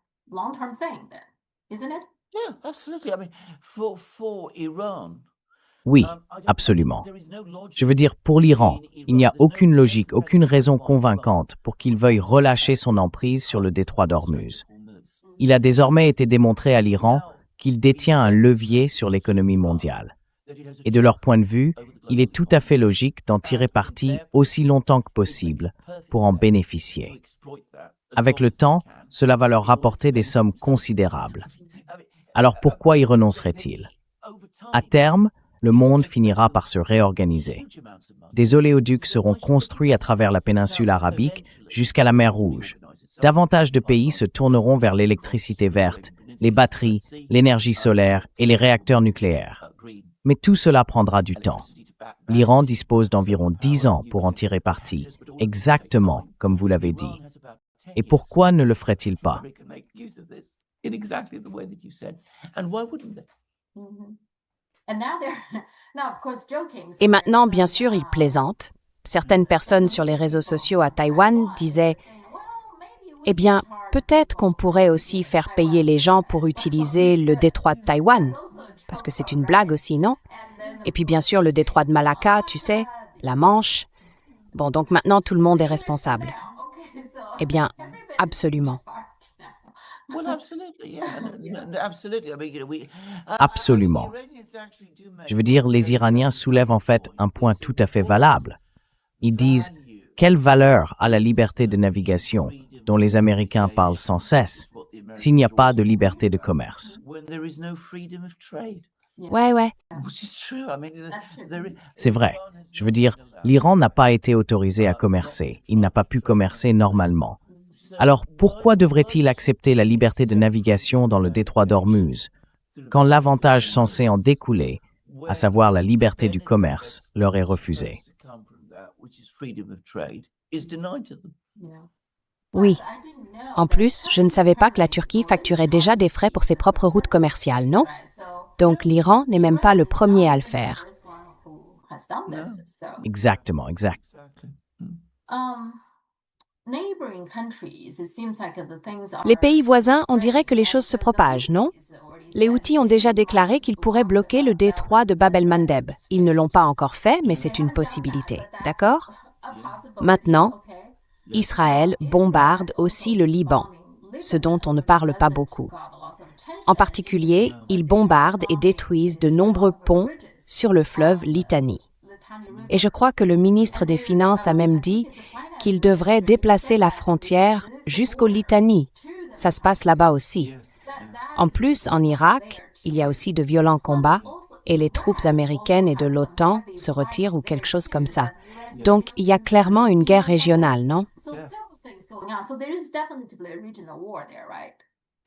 absolutely. I mean, for Iran. Oui, absolument. Je veux dire, pour l'Iran, il n'y a aucune logique, aucune raison convaincante pour qu'il veuille relâcher son emprise sur le détroit d'Ormuz. Il a désormais été démontré à l'Iran qu'il détient un levier sur l'économie mondiale. Et de leur point de vue, il est tout à fait logique d'en tirer parti aussi longtemps que possible pour en bénéficier. Avec le temps, cela va leur rapporter des sommes considérables. Alors pourquoi y renoncerait-il? À terme, le monde finira par se réorganiser. Des oléoducs seront construits à travers la péninsule arabique jusqu'à la mer Rouge. Davantage de pays se tourneront vers l'électricité verte, les batteries, l'énergie solaire et les réacteurs nucléaires. Mais tout cela prendra du temps. L'Iran dispose d'environ 10 ans pour en tirer parti, exactement comme vous l'avez dit. Et pourquoi ne le ferait-il pas? Et maintenant, bien sûr, ils plaisantent. Certaines personnes sur les réseaux sociaux à Taïwan disaient « Eh bien, peut-être qu'on pourrait aussi faire payer les gens pour utiliser le détroit de Taïwan. » Parce que c'est une blague aussi, non? Et puis bien sûr, le détroit de Malacca, tu sais, la Manche. Bon, donc maintenant, tout le monde est responsable. Eh bien, absolument. Well, absolutely, yeah, absolutely. I mean, Absolument. the Iranians actually do make Je veux dire, les Iraniens soulèvent en fait un point tout à fait valable. Ils disent « Quelle valeur a la liberté de navigation dont les Américains parlent sans cesse s'il n'y a pas de liberté de commerce ?» when there is no freedom of trade, Ouais, ouais. which is true. I mean, C'est vrai. Je veux dire, l'Iran n'a pas été autorisé à commercer. Il n'a pas pu commercer normalement. Alors pourquoi devrait-il accepter la liberté de navigation dans le détroit d'Ormuz, quand l'avantage censé en découler, à savoir la liberté du commerce, leur est refusé? Oui. En plus, je ne savais pas que la Turquie facturait déjà des frais pour ses propres routes commerciales, non? Donc l'Iran n'est même pas le premier à le faire. Exactement, exact. Les pays voisins, on dirait que les choses se propagent, non? Les Houthis ont déjà déclaré qu'ils pourraient bloquer le détroit de Bab el-Mandeb. Ils ne l'ont pas encore fait, mais c'est une possibilité, d'accord? Maintenant, Israël bombarde aussi le Liban, ce dont on ne parle pas beaucoup. En particulier, ils bombardent et détruisent de nombreux ponts sur le fleuve Litani. Et je crois que le ministre des Finances a même dit qu'il devrait déplacer la frontière jusqu'au Litani. Ça se passe là-bas aussi. En plus, en Irak, il y a aussi de violents combats et les troupes américaines et de l'OTAN se retirent ou quelque chose comme ça. Donc, il y a clairement une guerre régionale, non?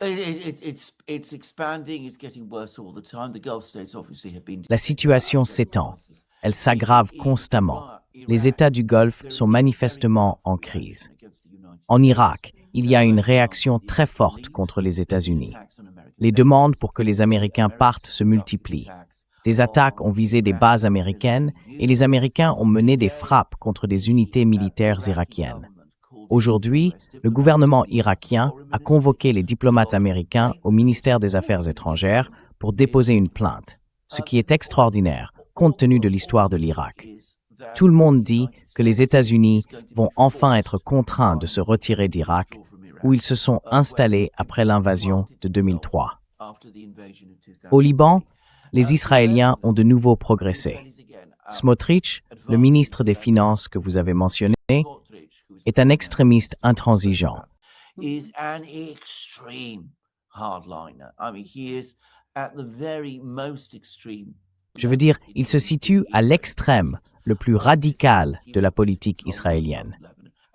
It's expanding, it's getting worse all the time. The Gulf states obviously have been. La situation s'étend. Elle s'aggrave constamment. Les États du Golfe sont manifestement en crise. En Irak, il y a une réaction très forte contre les États-Unis. Les demandes pour que les Américains partent se multiplient. Des attaques ont visé des bases américaines et les Américains ont mené des frappes contre des unités militaires irakiennes. Aujourd'hui, le gouvernement irakien a convoqué les diplomates américains au ministère des Affaires étrangères pour déposer une plainte, ce qui est extraordinaire compte tenu de l'histoire de l'Irak. Tout le monde dit que les États-Unis vont enfin être contraints de se retirer d'Irak, où ils se sont installés après l'invasion de 2003. Au Liban, les Israéliens ont de nouveau progressé. Smotrich, le ministre des Finances que vous avez mentionné, est un extrémiste intransigeant. Is an extreme hardliner. I mean, he is at the very most extreme. Je veux dire, il se situe à l'extrême, le plus radical de la politique israélienne.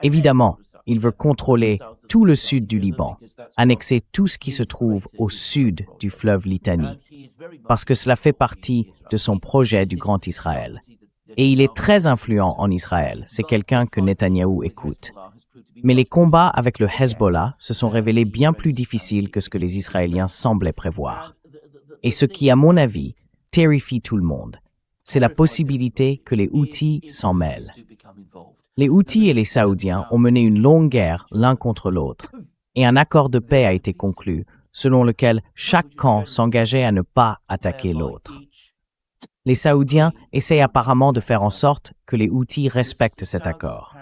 Évidemment, il veut contrôler tout le sud du Liban, annexer tout ce qui se trouve au sud du fleuve Litani, parce que cela fait partie de son projet du Grand Israël. Et il est très influent en Israël, c'est quelqu'un que Netanyahou écoute. Mais les combats avec le Hezbollah se sont révélés bien plus difficiles que ce que les Israéliens semblaient prévoir. Et ce qui, à mon avis, terrifie tout le monde, c'est la possibilité que les Houthis s'en mêlent. Les Houthis et les Saoudiens ont mené une longue guerre l'un contre l'autre, et un accord de paix a été conclu, selon lequel chaque camp s'engageait à ne pas attaquer l'autre. Les Saoudiens essayent apparemment de faire en sorte que les Houthis respectent cet accord.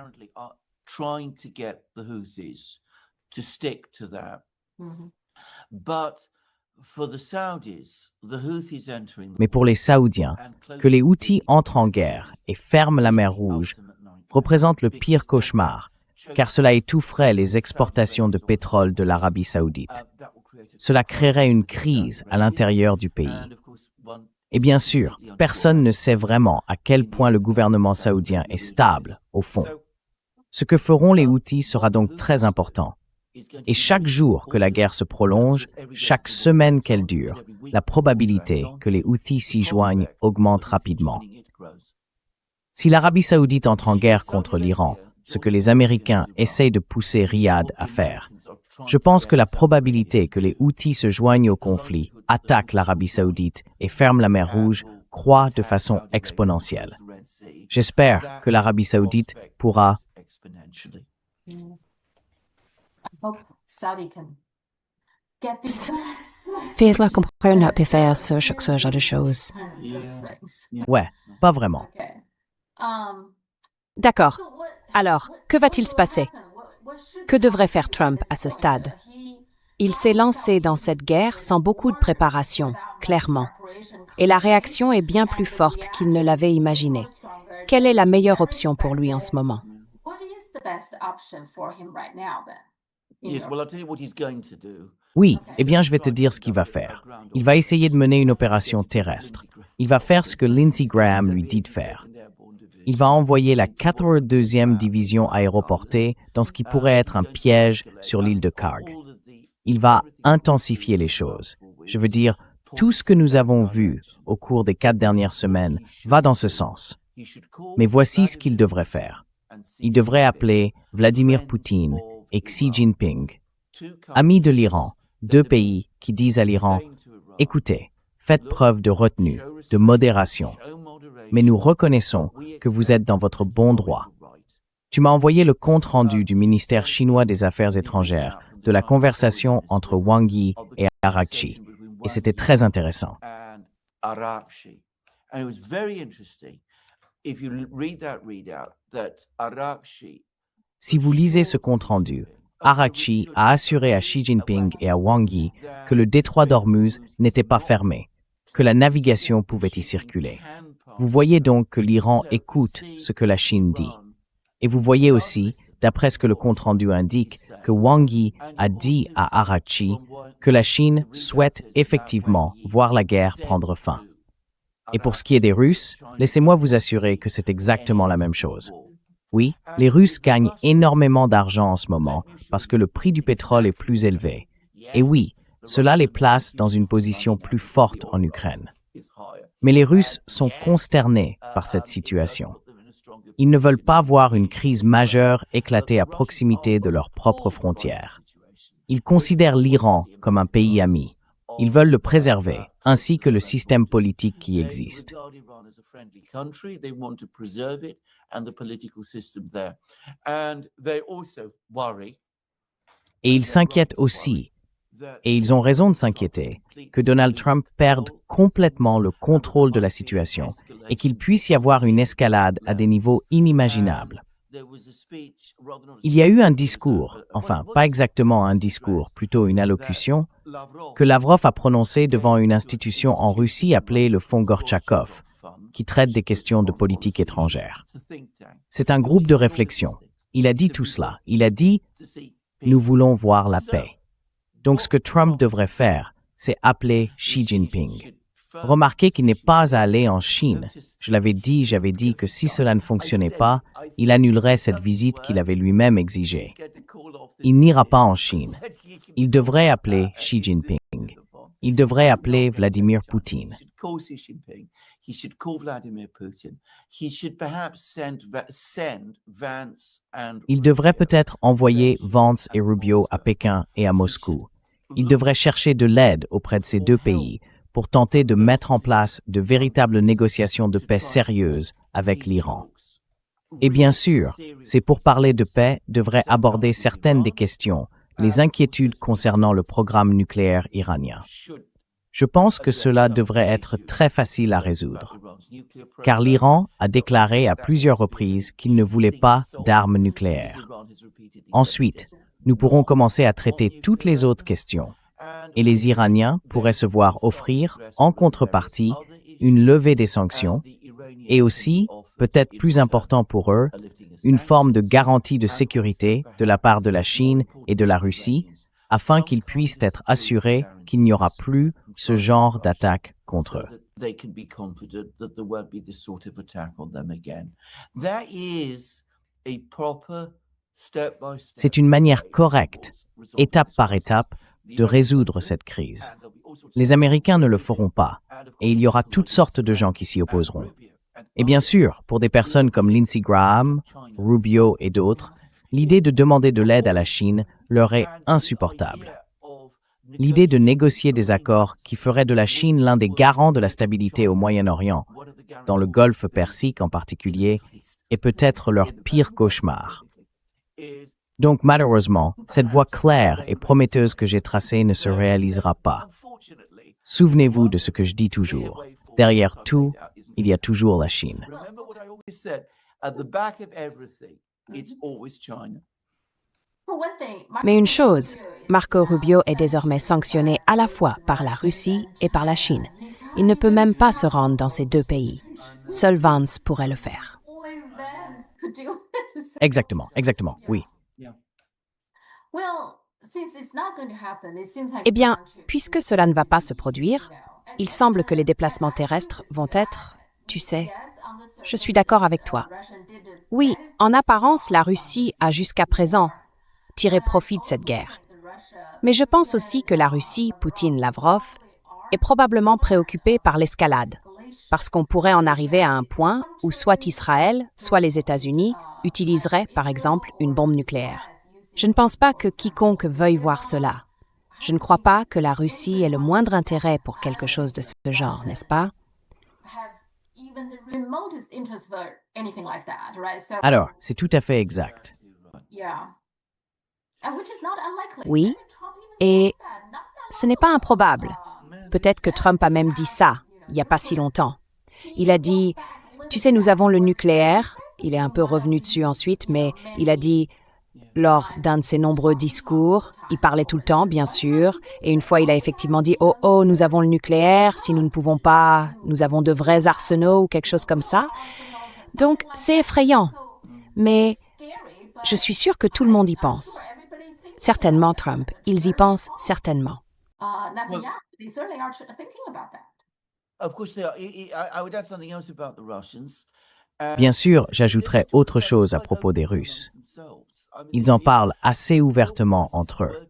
Mais pour les Saoudiens, que les Houthis entrent en guerre et ferment la mer Rouge représente le pire cauchemar, car cela étoufferait les exportations de pétrole de l'Arabie saoudite. Cela créerait une crise à l'intérieur du pays. Et bien sûr, personne ne sait vraiment à quel point le gouvernement saoudien est stable, au fond. Ce que feront les Houthis sera donc très important. Et chaque jour que la guerre se prolonge, chaque semaine qu'elle dure, la probabilité que les Houthis s'y joignent augmente rapidement. Si l'Arabie saoudite entre en guerre contre l'Iran, ce que les Américains essayent de pousser Riyad à faire, je pense que la probabilité que les Houthis se joignent au conflit, attaquent l'Arabie saoudite et ferment la mer Rouge croît de façon exponentielle. J'espère que l'Arabie saoudite pourra Faire comprendre à faire ce genre de choses. Ouais, pas vraiment. D'accord. Alors, que va-t-il se passer? Que devrait faire Trump à ce stade? Il s'est lancé dans cette guerre sans beaucoup de préparation, clairement. Et la réaction est bien plus forte qu'il ne l'avait imaginé. Quelle est la meilleure option pour lui en ce moment? What is the best option for him right now then? Yes, well, I'll tell you what he's going to do. Oui, eh bien je vais te dire ce qu'il va faire. Il va essayer de mener une opération terrestre. Il va faire ce que Lindsey Graham lui dit de faire. Il va envoyer la 82e division aéroportée dans ce qui pourrait être un piège sur l'île de Karg. Il va intensifier les choses. Je veux dire, tout ce que nous avons vu au cours des 4 dernières semaines va dans ce sens. Mais voici ce qu'il devrait faire. Il devrait appeler Vladimir Poutine et Xi Jinping, amis de l'Iran, 2 pays qui disent à l'Iran « Écoutez, faites preuve de retenue, de modération, mais nous reconnaissons que vous êtes dans votre bon droit. » Tu m'as envoyé le compte-rendu du ministère chinois des Affaires étrangères de la conversation entre Wang Yi et Araghchi, et c'était très intéressant. Si vous lisez ce compte-rendu, Araghchi a assuré à Xi Jinping et à Wang Yi que le détroit d'Ormuz n'était pas fermé, que la navigation pouvait y circuler. Vous voyez donc que l'Iran écoute ce que la Chine dit. Et vous voyez aussi, d'après ce que le compte-rendu indique, que Wang Yi a dit à Araghchi que la Chine souhaite effectivement voir la guerre prendre fin. Et pour ce qui est des Russes, laissez-moi vous assurer que c'est exactement la même chose. Oui, les Russes gagnent énormément d'argent en ce moment parce que le prix du pétrole est plus élevé. Et oui, cela les place dans une position plus forte en Ukraine. Mais les Russes sont consternés par cette situation. Ils ne veulent pas voir une crise majeure éclater à proximité de leurs propres frontières. Ils considèrent l'Iran comme un pays ami. Ils veulent le préserver, ainsi que le système politique qui existe. Et ils s'inquiètent aussi, et ils ont raison de s'inquiéter, que Donald Trump perde complètement le contrôle de la situation et qu'il puisse y avoir une escalade à des niveaux inimaginables. Il y a eu un discours, enfin pas exactement un discours, plutôt une allocution, que Lavrov a prononcée devant une institution en Russie appelée le Fonds Gortchakov, qui traite des questions de politique étrangère. C'est un groupe de réflexion. Il a dit tout cela. Il a dit « Nous voulons voir la paix ». Donc ce que Trump devrait faire, c'est appeler Xi Jinping. Remarquez qu'il n'est pas allé en Chine. J'avais dit que si cela ne fonctionnait pas, il annulerait cette visite qu'il avait lui-même exigée. Il n'ira pas en Chine. Il devrait appeler Xi Jinping. Il devrait appeler Vladimir Poutine. Il devrait peut-être envoyer Vance et Rubio à Pékin et à Moscou. Il devrait chercher de l'aide auprès de ces 2 pays pour tenter de mettre en place de véritables négociations de paix sérieuses avec l'Iran. Et bien sûr, ces pourparlers de paix devraient aborder certaines des questions, les inquiétudes concernant le programme nucléaire iranien. Je pense que cela devrait être très facile à résoudre, car l'Iran a déclaré à plusieurs reprises qu'il ne voulait pas d'armes nucléaires. Ensuite, nous pourrons commencer à traiter toutes les autres questions, et les Iraniens pourraient se voir offrir, en contrepartie, une levée des sanctions, et aussi, peut-être plus important pour eux, une forme de garantie de sécurité de la part de la Chine et de la Russie, afin qu'ils puissent être assurés qu'il n'y aura plus ce genre d'attaque contre eux. C'est une manière correcte, étape par étape, de résoudre cette crise. Les Américains ne le feront pas, et il y aura toutes sortes de gens qui s'y opposeront. Et bien sûr, pour des personnes comme Lindsey Graham, Rubio et d'autres, l'idée de demander de l'aide à la Chine leur est insupportable. L'idée de négocier des accords qui feraient de la Chine l'un des garants de la stabilité au Moyen-Orient, dans le Golfe Persique en particulier, est peut-être leur pire cauchemar. Donc malheureusement, cette voie claire et prometteuse que j'ai tracée ne se réalisera pas. Souvenez-vous de ce que je dis toujours. Derrière tout, il y a toujours la Chine. Mais une chose, Marco Rubio est désormais sanctionné à la fois par la Russie et par la Chine. Il ne peut même pas se rendre dans ces deux pays. Seul Vance pourrait le faire. Exactement, oui. Eh bien, puisque cela ne va pas se produire, il semble que les déplacements terrestres vont être, tu sais, je suis d'accord avec toi. Oui, en apparence, la Russie a jusqu'à présent tiré profit de cette guerre. Mais je pense aussi que la Russie, Poutine, Lavrov, est probablement préoccupée par l'escalade, parce qu'on pourrait en arriver à un point où soit Israël, soit les États-Unis utiliseraient, par exemple, une bombe nucléaire. Je ne pense pas que quiconque veuille voir cela. Je ne crois pas que la Russie ait le moindre intérêt pour quelque chose de ce genre, n'est-ce pas? Alors, c'est tout à fait exact. Oui, et ce n'est pas improbable. Peut-être que Trump a même dit ça, il n'y a pas si longtemps. Il a dit, tu sais, nous avons le nucléaire, il est un peu revenu dessus ensuite, mais il a dit, lors d'un de ses nombreux discours, il parlait tout le temps, bien sûr, et une fois il a effectivement dit, oh, nous avons le nucléaire, si nous ne pouvons pas, nous avons de vrais arsenaux ou quelque chose comme ça. Donc, c'est effrayant, mais je suis sûre que tout le monde y pense. Certainement, Trump, ils y pensent certainement. Bien sûr, j'ajouterais autre chose à propos des Russes. Ils en parlent assez ouvertement entre eux.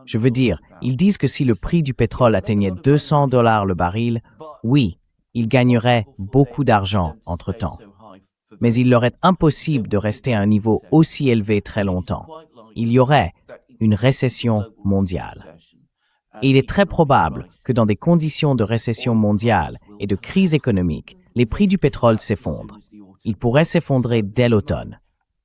Je veux dire, ils disent que si le prix du pétrole atteignait $200 le baril, oui, ils gagneraient beaucoup d'argent entre-temps. Mais il leur est impossible de rester à un niveau aussi élevé très longtemps. Il y aurait une récession mondiale. Et il est très probable que dans des conditions de récession mondiale et de crise économique, les prix du pétrole s'effondrent. Ils pourraient s'effondrer dès l'automne.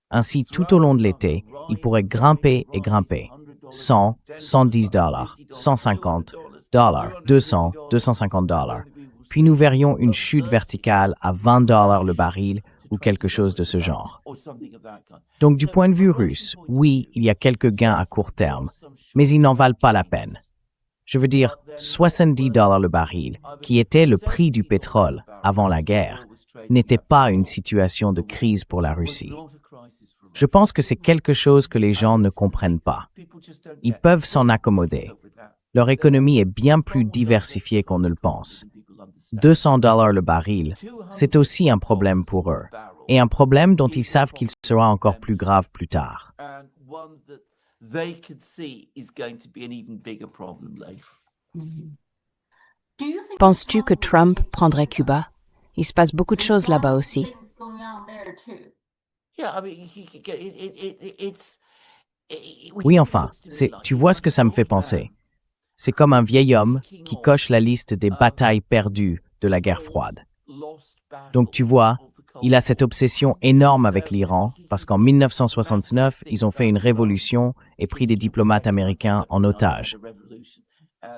Ainsi, tout au long de l'été, ils pourraient grimper et grimper. 100, 110 dollars, 150 dollars, 200, 250 dollars. Puis nous verrions une chute verticale à 20 dollars le baril ou quelque chose de ce genre. Donc, du point de vue russe, oui, il y a quelques gains à court terme, mais ils n'en valent pas la peine. Je veux dire, 70 dollars le baril, qui était le prix du pétrole avant la guerre, n'était pas une situation de crise pour la Russie. Je pense que c'est quelque chose que les gens ne comprennent pas. Ils peuvent s'en accommoder. Leur économie est bien plus diversifiée qu'on ne le pense. 200 dollars le baril, c'est aussi un problème pour eux, et un problème dont ils savent qu'il sera encore plus grave plus tard. Penses-tu que Trump prendrait Cuba? Il se passe beaucoup de choses là-bas aussi. Oui, enfin, tu vois ce que ça me fait penser. C'est comme un vieil homme qui coche la liste des batailles perdues de la guerre froide. Donc tu vois, il a cette obsession énorme avec l'Iran parce qu'en 1969, ils ont fait une révolution et pris des diplomates américains en otage.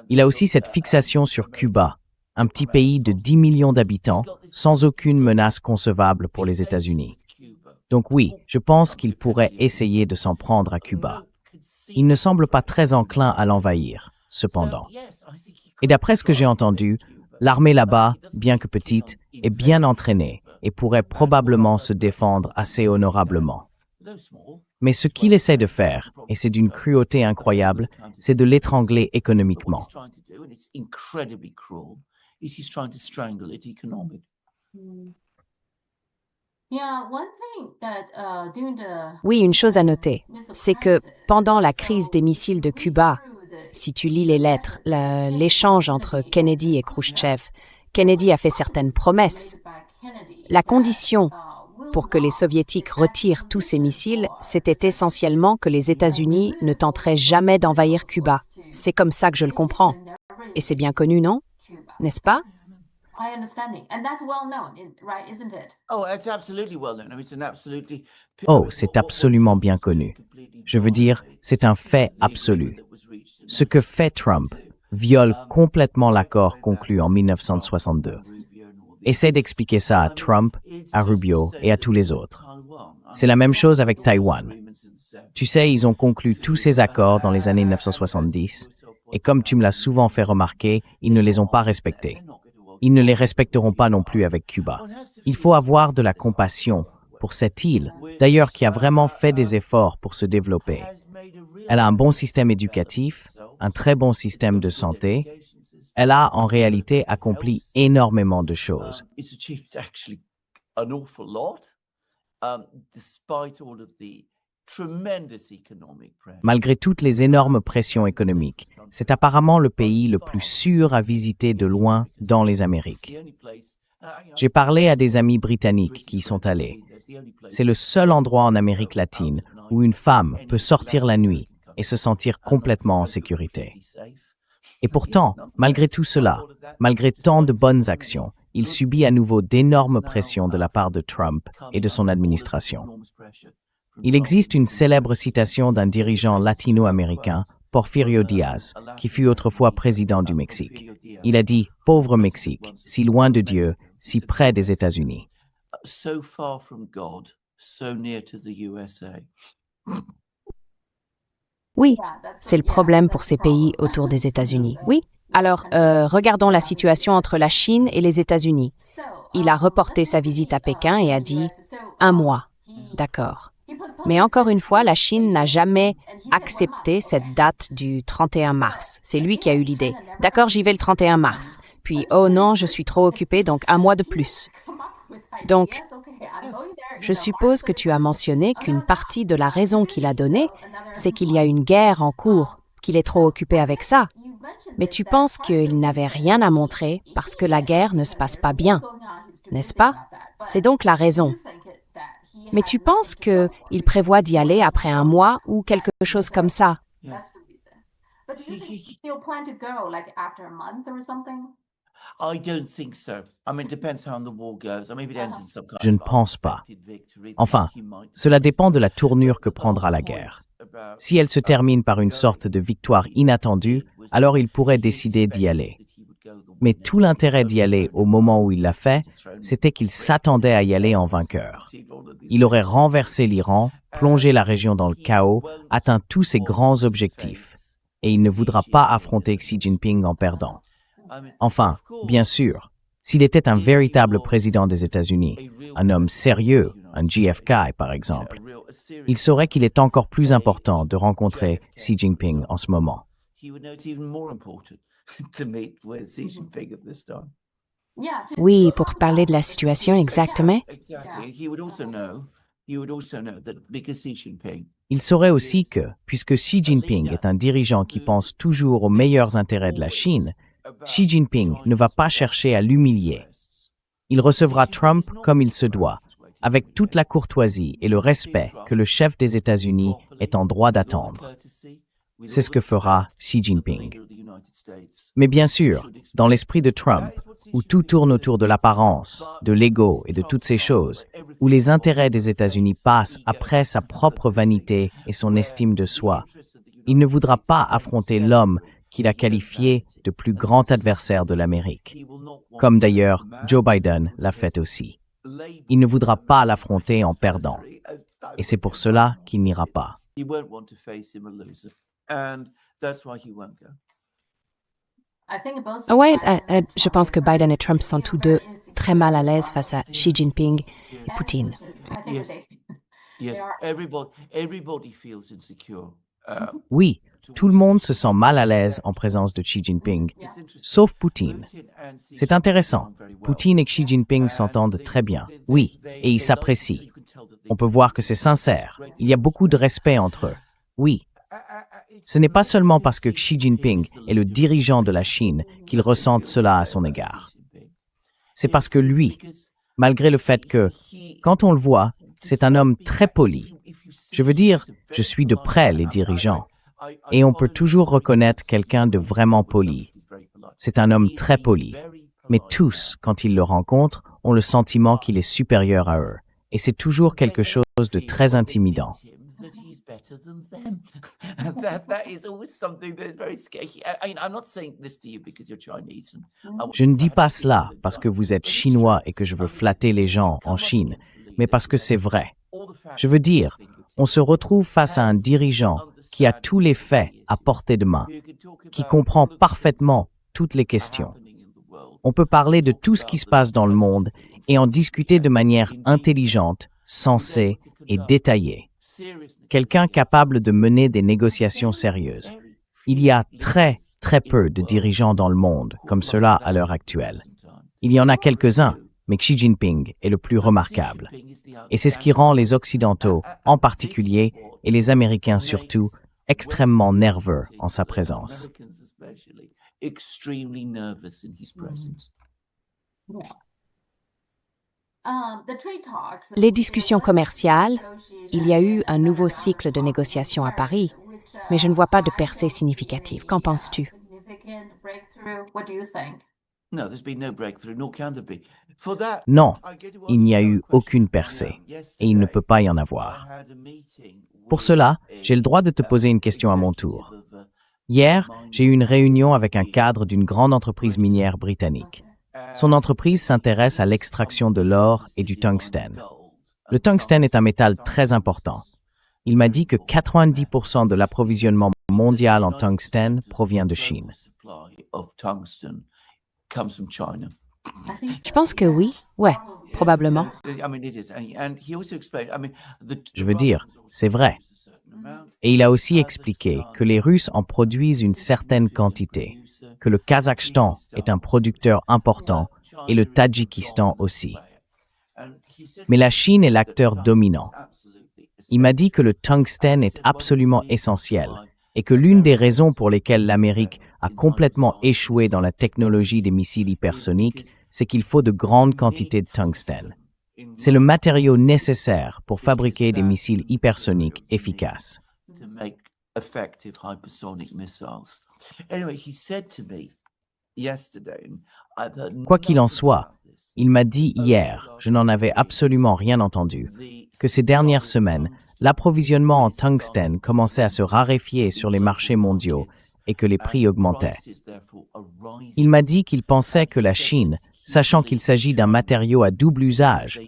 Il a aussi cette fixation sur Cuba, un petit pays de 10 millions d'habitants, sans aucune menace concevable pour les États-Unis. Donc oui, je pense qu'il pourrait essayer de s'en prendre à Cuba. Il ne semble pas très enclin à l'envahir, cependant. Et d'après ce que j'ai entendu, l'armée là-bas, bien que petite, est bien entraînée et pourrait probablement se défendre assez honorablement. Mais ce qu'il essaie de faire, et c'est d'une cruauté incroyable, c'est de l'étrangler économiquement. Oui, une chose à noter, c'est que pendant la crise des missiles de Cuba, si tu lis les lettres, l'échange entre Kennedy et Khrouchtchev, Kennedy a fait certaines promesses. La condition pour que les Soviétiques retirent tous ces missiles, c'était essentiellement que les États-Unis ne tenteraient jamais d'envahir Cuba. C'est comme ça que je le comprends. Et c'est bien connu, non? N'est-ce pas? Oh, c'est absolument bien connu. Je veux dire, c'est un fait absolu. Ce que fait Trump viole complètement l'accord conclu en 1962. Essaie d'expliquer ça à Trump, à Rubio et à tous les autres. C'est la même chose avec Taïwan. Tu sais, ils ont conclu tous ces accords dans les années 1970, et comme tu me l'as souvent fait remarquer, ils ne les ont pas respectés. Ils ne les respecteront pas non plus avec Cuba. Il faut avoir de la compassion pour cette île, d'ailleurs qui a vraiment fait des efforts pour se développer. Elle a un bon système éducatif, un très bon système de santé. Elle a en réalité accompli énormément de choses. Malgré toutes les énormes pressions économiques, c'est apparemment le pays le plus sûr à visiter de loin dans les Amériques. J'ai parlé à des amis britanniques qui y sont allés. C'est le seul endroit en Amérique latine où une femme peut sortir la nuit et se sentir complètement en sécurité. Et pourtant, malgré tout cela, malgré tant de bonnes actions, il subit à nouveau d'énormes pressions de la part de Trump et de son administration. Il existe une célèbre citation d'un dirigeant latino-américain, Porfirio Díaz, qui fut autrefois président du Mexique. Il a dit « Pauvre Mexique, si loin de Dieu, si près des États-Unis ». So far from God, so near to the USA. Oui, c'est le problème pour ces pays autour des États-Unis. Oui. Alors, regardons la situation entre la Chine et les États-Unis. Il a reporté sa visite à Pékin et a dit « 1 mois ». D'accord. Mais encore une fois, la Chine n'a jamais accepté cette date du 31 mars. C'est lui qui a eu l'idée. D'accord, j'y vais le 31 mars. Puis, oh non, je suis trop occupé, donc 1 mois de plus. Donc, je suppose que tu as mentionné qu'une partie de la raison qu'il a donnée, c'est qu'il y a une guerre en cours, qu'il est trop occupé avec ça. Mais tu penses qu'il n'avait rien à montrer parce que la guerre ne se passe pas bien, n'est-ce pas? C'est donc la raison. Mais tu penses qu'il prévoit d'y aller après 1 mois ou quelque chose comme ça? But do you think he'll plan to go like after a month or something? I don't think so. I mean, it depends how the war goes. I mean, if it ends in some kind Je ne of pense pas. unexpected victory, Enfin, he might- cela dépend de la tournure que prendra la guerre. Si elle se termine par une sorte de victoire inattendue, alors il pourrait décider d'y aller. Mais tout l'intérêt d'y aller au moment où il l'a fait, c'était qu'il s'attendait à y aller en vainqueur. Il aurait renversé l'Iran, plongé la région dans le chaos, atteint tous ses grands objectifs. Et il ne voudra pas affronter Xi Jinping en perdant. Enfin, bien sûr, s'il était un véritable président des États-Unis, un homme sérieux, un JFK par exemple, il saurait qu'il est encore plus important de rencontrer Xi Jinping en ce moment. Oui, pour parler de la situation exactement. Il saurait aussi que, puisque Xi Jinping est un dirigeant qui pense toujours aux meilleurs intérêts de la Chine, Xi Jinping ne va pas chercher à l'humilier. Il recevra Trump comme il se doit, avec toute la courtoisie et le respect que le chef des États-Unis est en droit d'attendre. C'est ce que fera Xi Jinping. Mais bien sûr, dans l'esprit de Trump, où tout tourne autour de l'apparence, de l'ego et de toutes ces choses, où les intérêts des États-Unis passent après sa propre vanité et son estime de soi, il ne voudra pas affronter l'homme qu'il a qualifié de plus grand adversaire de l'Amérique, comme d'ailleurs Joe Biden l'a fait aussi. Il ne voudra pas l'affronter en perdant, et c'est pour cela qu'il n'ira pas. Ouais, je pense que Biden et Trump sont tous deux très mal à l'aise face à Xi Jinping et Poutine. Oui, tout le monde se sent mal à l'aise en présence de Xi Jinping, sauf Poutine. C'est intéressant. Poutine et Xi Jinping s'entendent très bien, oui, et ils s'apprécient. On peut voir que c'est sincère. Il y a beaucoup de respect entre eux. Oui. Ce n'est pas seulement parce que Xi Jinping est le dirigeant de la Chine qu'ils ressentent cela à son égard. C'est parce que lui, malgré le fait que, quand on le voit, c'est un homme très poli. Je veux dire, je suis de près les dirigeants. Et on peut toujours reconnaître quelqu'un de vraiment poli. C'est un homme très poli. Mais tous, quand ils le rencontrent, ont le sentiment qu'il est supérieur à eux. Et c'est toujours quelque chose de très intimidant. Je ne dis pas cela parce que vous êtes chinois et que je veux flatter les gens en Chine, mais parce que c'est vrai. Je veux dire, On se retrouve face à un dirigeant qui a tous les faits à portée de main, qui comprend parfaitement toutes les questions. On peut parler de tout ce qui se passe dans le monde et en discuter de manière intelligente, sensée et détaillée. Quelqu'un capable de mener des négociations sérieuses. Il y a très peu de dirigeants dans le monde comme cela à l'heure actuelle. Il y en a quelques-uns, mais Xi Jinping est le plus remarquable. Et c'est ce qui rend les Occidentaux, en particulier, et les Américains surtout, extrêmement nerveux en sa présence. Les discussions commerciales, il y a eu un nouveau cycle de négociations à Paris, mais je ne vois pas de percée significative. Qu'en penses-tu? Non, il n'y a eu aucune percée, et il ne peut pas y en avoir. Pour cela, j'ai le droit de te poser une question à mon tour. Hier, j'ai eu une réunion avec un cadre d'une grande entreprise minière britannique. Son entreprise s'intéresse à l'extraction de l'or et du tungstène. Le tungstène est un métal très important. Il m'a dit que 90% de l'approvisionnement mondial en tungstène provient de Chine. Je pense que oui. Ouais, probablement. Je veux dire, c'est vrai. Et il a aussi expliqué que les Russes en produisent une certaine quantité, que le Kazakhstan est un producteur important et le Tadjikistan aussi. Mais la Chine est l'acteur dominant. Il m'a dit que le tungstène est absolument essentiel et que l'une des raisons pour lesquelles l'Amérique a complètement échoué dans la technologie des missiles hypersoniques, c'est qu'il faut de grandes quantités de tungstène. C'est le matériau nécessaire pour fabriquer des missiles hypersoniques efficaces. Quoi qu'il en soit, il m'a dit hier, je n'en avais absolument rien entendu, que ces dernières semaines, l'approvisionnement en tungstène commençait à se raréfier sur les marchés mondiaux et que les prix augmentaient. Il m'a dit qu'il pensait que la Chine, sachant qu'il s'agit d'un matériau à double usage,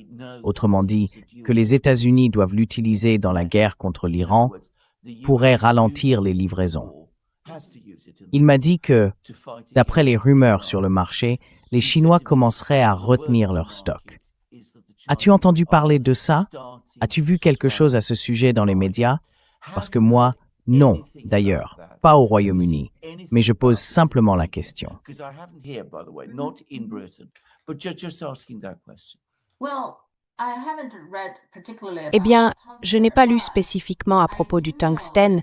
autrement dit que les États-Unis doivent l'utiliser dans la guerre contre l'Iran, pourrait ralentir les livraisons. Il m'a dit que, d'après les rumeurs sur le marché, les Chinois commenceraient à retenir leur stock. As-tu entendu parler de ça? As-tu vu quelque chose à ce sujet dans les médias? Parce que moi, non, d'ailleurs, pas au Royaume-Uni, mais je pose simplement la question. Eh bien, je n'ai pas lu spécifiquement à propos du tungstène,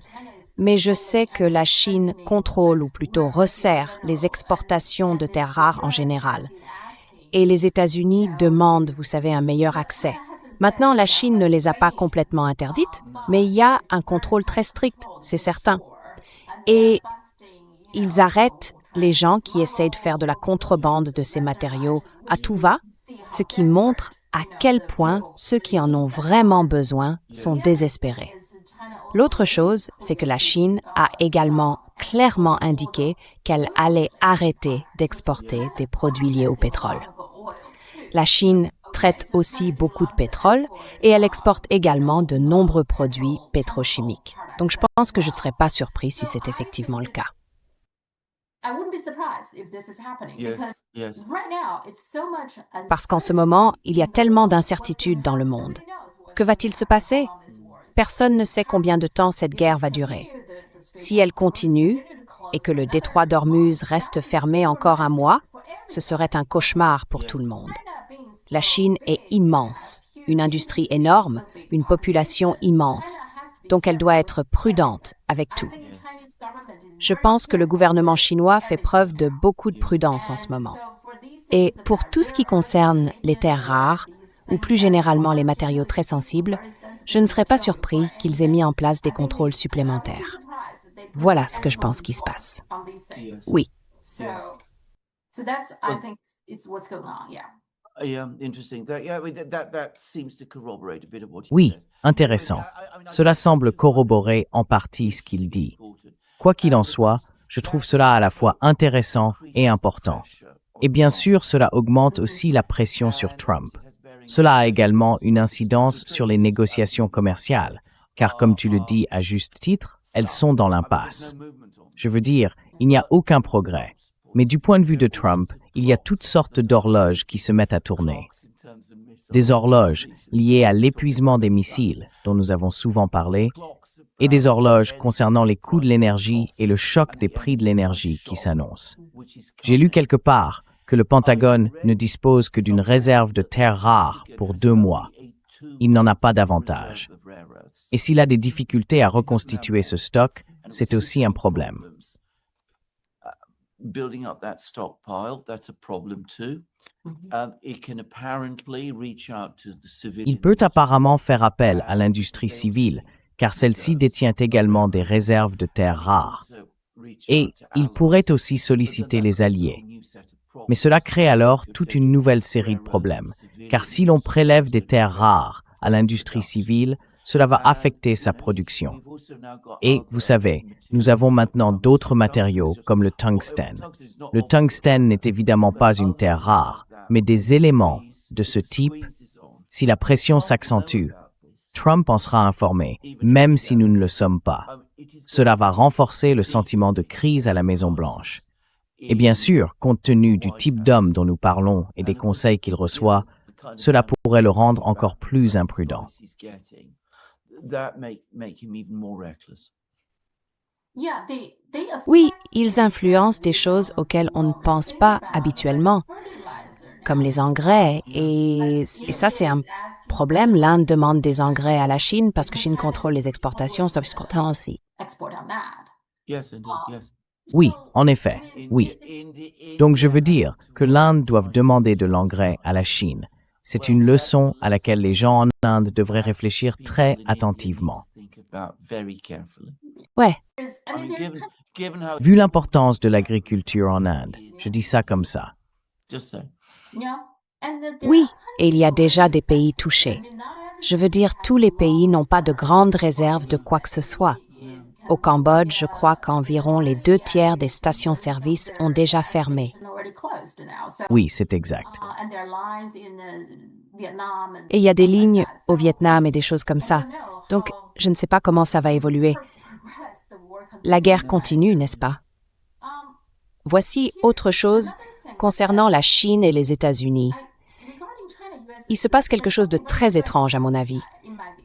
mais je sais que la Chine contrôle ou plutôt resserre les exportations de terres rares en général. Et les États-Unis demandent, vous savez, un meilleur accès. Maintenant, la Chine ne les a pas complètement interdites, mais il y a un contrôle très strict, c'est certain. Et ils arrêtent les gens qui essayent de faire de la contrebande de ces matériaux à tout va, ce qui montre à quel point ceux qui en ont vraiment besoin sont désespérés. L'autre chose, c'est que la Chine a également clairement indiqué qu'elle allait arrêter d'exporter des produits liés au pétrole. La Chine traite aussi beaucoup de pétrole et elle exporte également de nombreux produits pétrochimiques. Donc je pense que je ne serais pas surpris si c'est effectivement le cas. Parce qu'en ce moment, il y a tellement d'incertitudes dans le monde. Que va-t-il se passer? Personne ne sait combien de temps cette guerre va durer. Si elle continue et que le détroit d'Ormuz reste fermé encore un mois, ce serait un cauchemar pour tout le monde. La Chine est immense, une industrie énorme, une population immense, donc elle doit être prudente avec tout. Je pense que le gouvernement chinois fait preuve de beaucoup de prudence en ce moment. Et pour tout ce qui concerne les terres rares, ou plus généralement les matériaux très sensibles, je ne serais pas surpris qu'ils aient mis en place des contrôles supplémentaires. Voilà ce que je pense qui se passe. Oui. Oui, intéressant. Cela semble corroborer en partie ce qu'il dit. Quoi qu'il en soit, je trouve cela à la fois intéressant et important. Et bien sûr, cela augmente aussi la pression sur Trump. Cela a également une incidence sur les négociations commerciales, car comme tu le dis à juste titre, elles sont dans l'impasse. Je veux dire, il n'y a aucun progrès. Mais du point de vue de Trump, il y a toutes sortes d'horloges qui se mettent à tourner. Des horloges liées à l'épuisement des missiles, dont nous avons souvent parlé, et des horloges concernant les coûts de l'énergie et le choc des prix de l'énergie qui s'annoncent. J'ai lu quelque part que le Pentagone ne dispose que d'une réserve de terres rares pour 2 mois. Il n'en a pas davantage. Et s'il a des difficultés à reconstituer ce stock, c'est aussi un problème. Building up that stockpile, that's a problem too. It can apparently reach out to the civilian. Il peut apparemment faire appel à l'industrie civile, car celle-ci détient également des réserves de terres rares. Et il pourrait aussi solliciter les alliés. Mais cela crée alors toute une nouvelle série de problèmes, car si l'on prélève des terres rares à l'industrie civile, cela va affecter sa production. Et, vous savez, nous avons maintenant d'autres matériaux comme le tungstène. Le tungstène n'est évidemment pas une terre rare, mais des éléments de ce type, si la pression s'accentue, Trump en sera informé, même si nous ne le sommes pas. Cela va renforcer le sentiment de crise à la Maison-Blanche. Et bien sûr, compte tenu du type d'homme dont nous parlons et des conseils qu'il reçoit, cela pourrait le rendre encore plus imprudent. Oui, ils influencent des choses auxquelles on ne pense pas habituellement, comme les engrais. Et ça, c'est un problème. L'Inde demande des engrais à la Chine parce que Chine contrôle les exportations, c'est exportant aussi. Oui, en effet, oui. Donc je veux dire que l'Inde doit demander de l'engrais à la Chine. C'est une leçon à laquelle les gens en Inde devraient réfléchir très attentivement. Ouais. Vu l'importance de l'agriculture en Inde, je dis ça comme ça. Oui, et il y a déjà des pays touchés. Je veux dire, tous les pays n'ont pas de grandes réserves de quoi que ce soit. Au Cambodge, je crois qu'environ les 2/3 des stations-service ont déjà fermé. Oui, c'est exact. Et il y a des lignes au Vietnam et des choses comme ça. Donc, je ne sais pas comment ça va évoluer. La guerre continue, n'est-ce pas? Voici autre chose concernant la Chine et les États-Unis. Il se passe quelque chose de très étrange, à mon avis.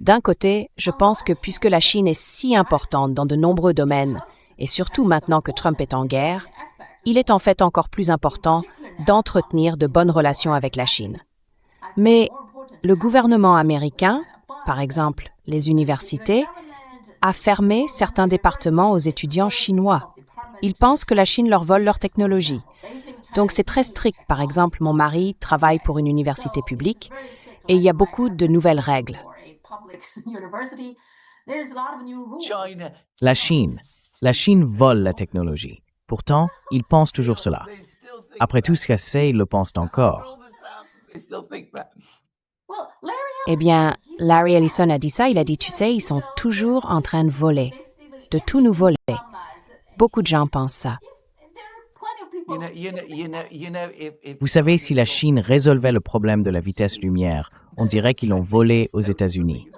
D'un côté, je pense que puisque la Chine est si importante dans de nombreux domaines, et surtout maintenant que Trump est en guerre, il est en fait encore plus important d'entretenir de bonnes relations avec la Chine. Mais le gouvernement américain, par exemple les universités, a fermé certains départements aux étudiants chinois. Ils pensent que la Chine leur vole leur technologie. Donc c'est très strict. Par exemple, mon mari travaille pour une université publique et il y a beaucoup de nouvelles règles. La Chine vole la technologie. Pourtant, ils pensent toujours cela. Après tout ce qu'elle sait, ils le pensent encore. Eh bien, Larry Ellison a dit ça, il a dit, tu sais, ils sont toujours en train de voler, de tout nous voler. Beaucoup de gens pensent ça. Vous savez, si la Chine résolvait le problème de la vitesse lumière, on dirait qu'ils l'ont volé aux États-Unis.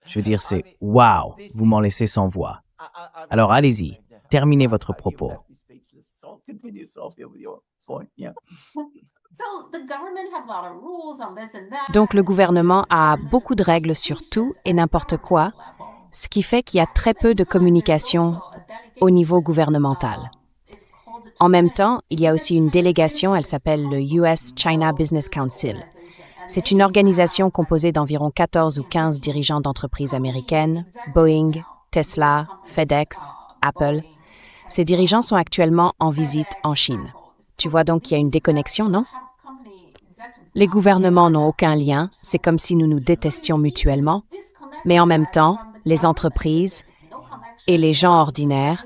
Je veux dire, c'est « wow, vous m'en laissez sans voix ». Alors allez-y, terminez votre propos. Donc le gouvernement a beaucoup de règles sur tout et n'importe quoi, ce qui fait qu'il y a très peu de communication au niveau gouvernemental. En même temps, il y a aussi une délégation, elle s'appelle le US-China Business Council. C'est une organisation composée d'environ 14 ou 15 dirigeants d'entreprises américaines, Boeing, Tesla, FedEx, Apple. Ces dirigeants sont actuellement en visite en Chine. Tu vois donc qu'il y a une déconnexion, non? Les gouvernements n'ont aucun lien, c'est comme si nous nous détestions mutuellement, mais en même temps, les entreprises et les gens ordinaires,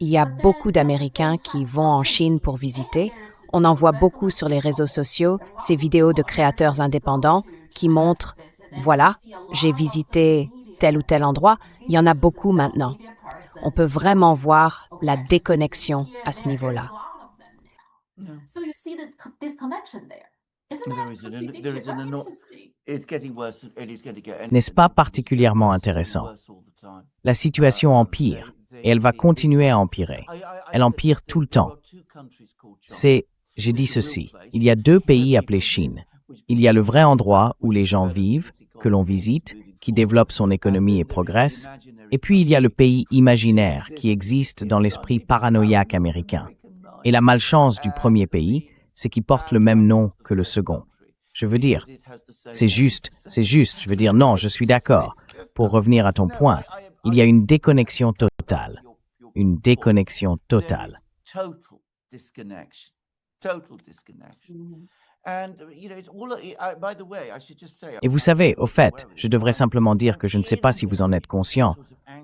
il y a beaucoup d'Américains qui vont en Chine pour visiter. On en voit beaucoup sur les réseaux sociaux, ces vidéos de créateurs indépendants qui montrent « Voilà, j'ai visité tel ou tel endroit ». Il y en a beaucoup maintenant. On peut vraiment voir la déconnexion à ce niveau-là. N'est-ce pas particulièrement intéressant? La situation empire, et elle va continuer à empirer. Elle empire tout le temps. J'ai dit ceci, il y a deux pays appelés Chine. Il y a le vrai endroit où les gens vivent, que l'on visite, qui développe son économie et progresse, et puis il y a le pays imaginaire qui existe dans l'esprit paranoïaque américain. Et la malchance du premier pays, c'est qu'il porte le même nom que le second. Je veux dire, c'est juste, je veux dire, non, je suis d'accord. Pour revenir à ton point, il y a une déconnexion totale. Une déconnexion totale. Et vous savez, au fait, je devrais simplement dire que je ne sais pas si vous en êtes conscient,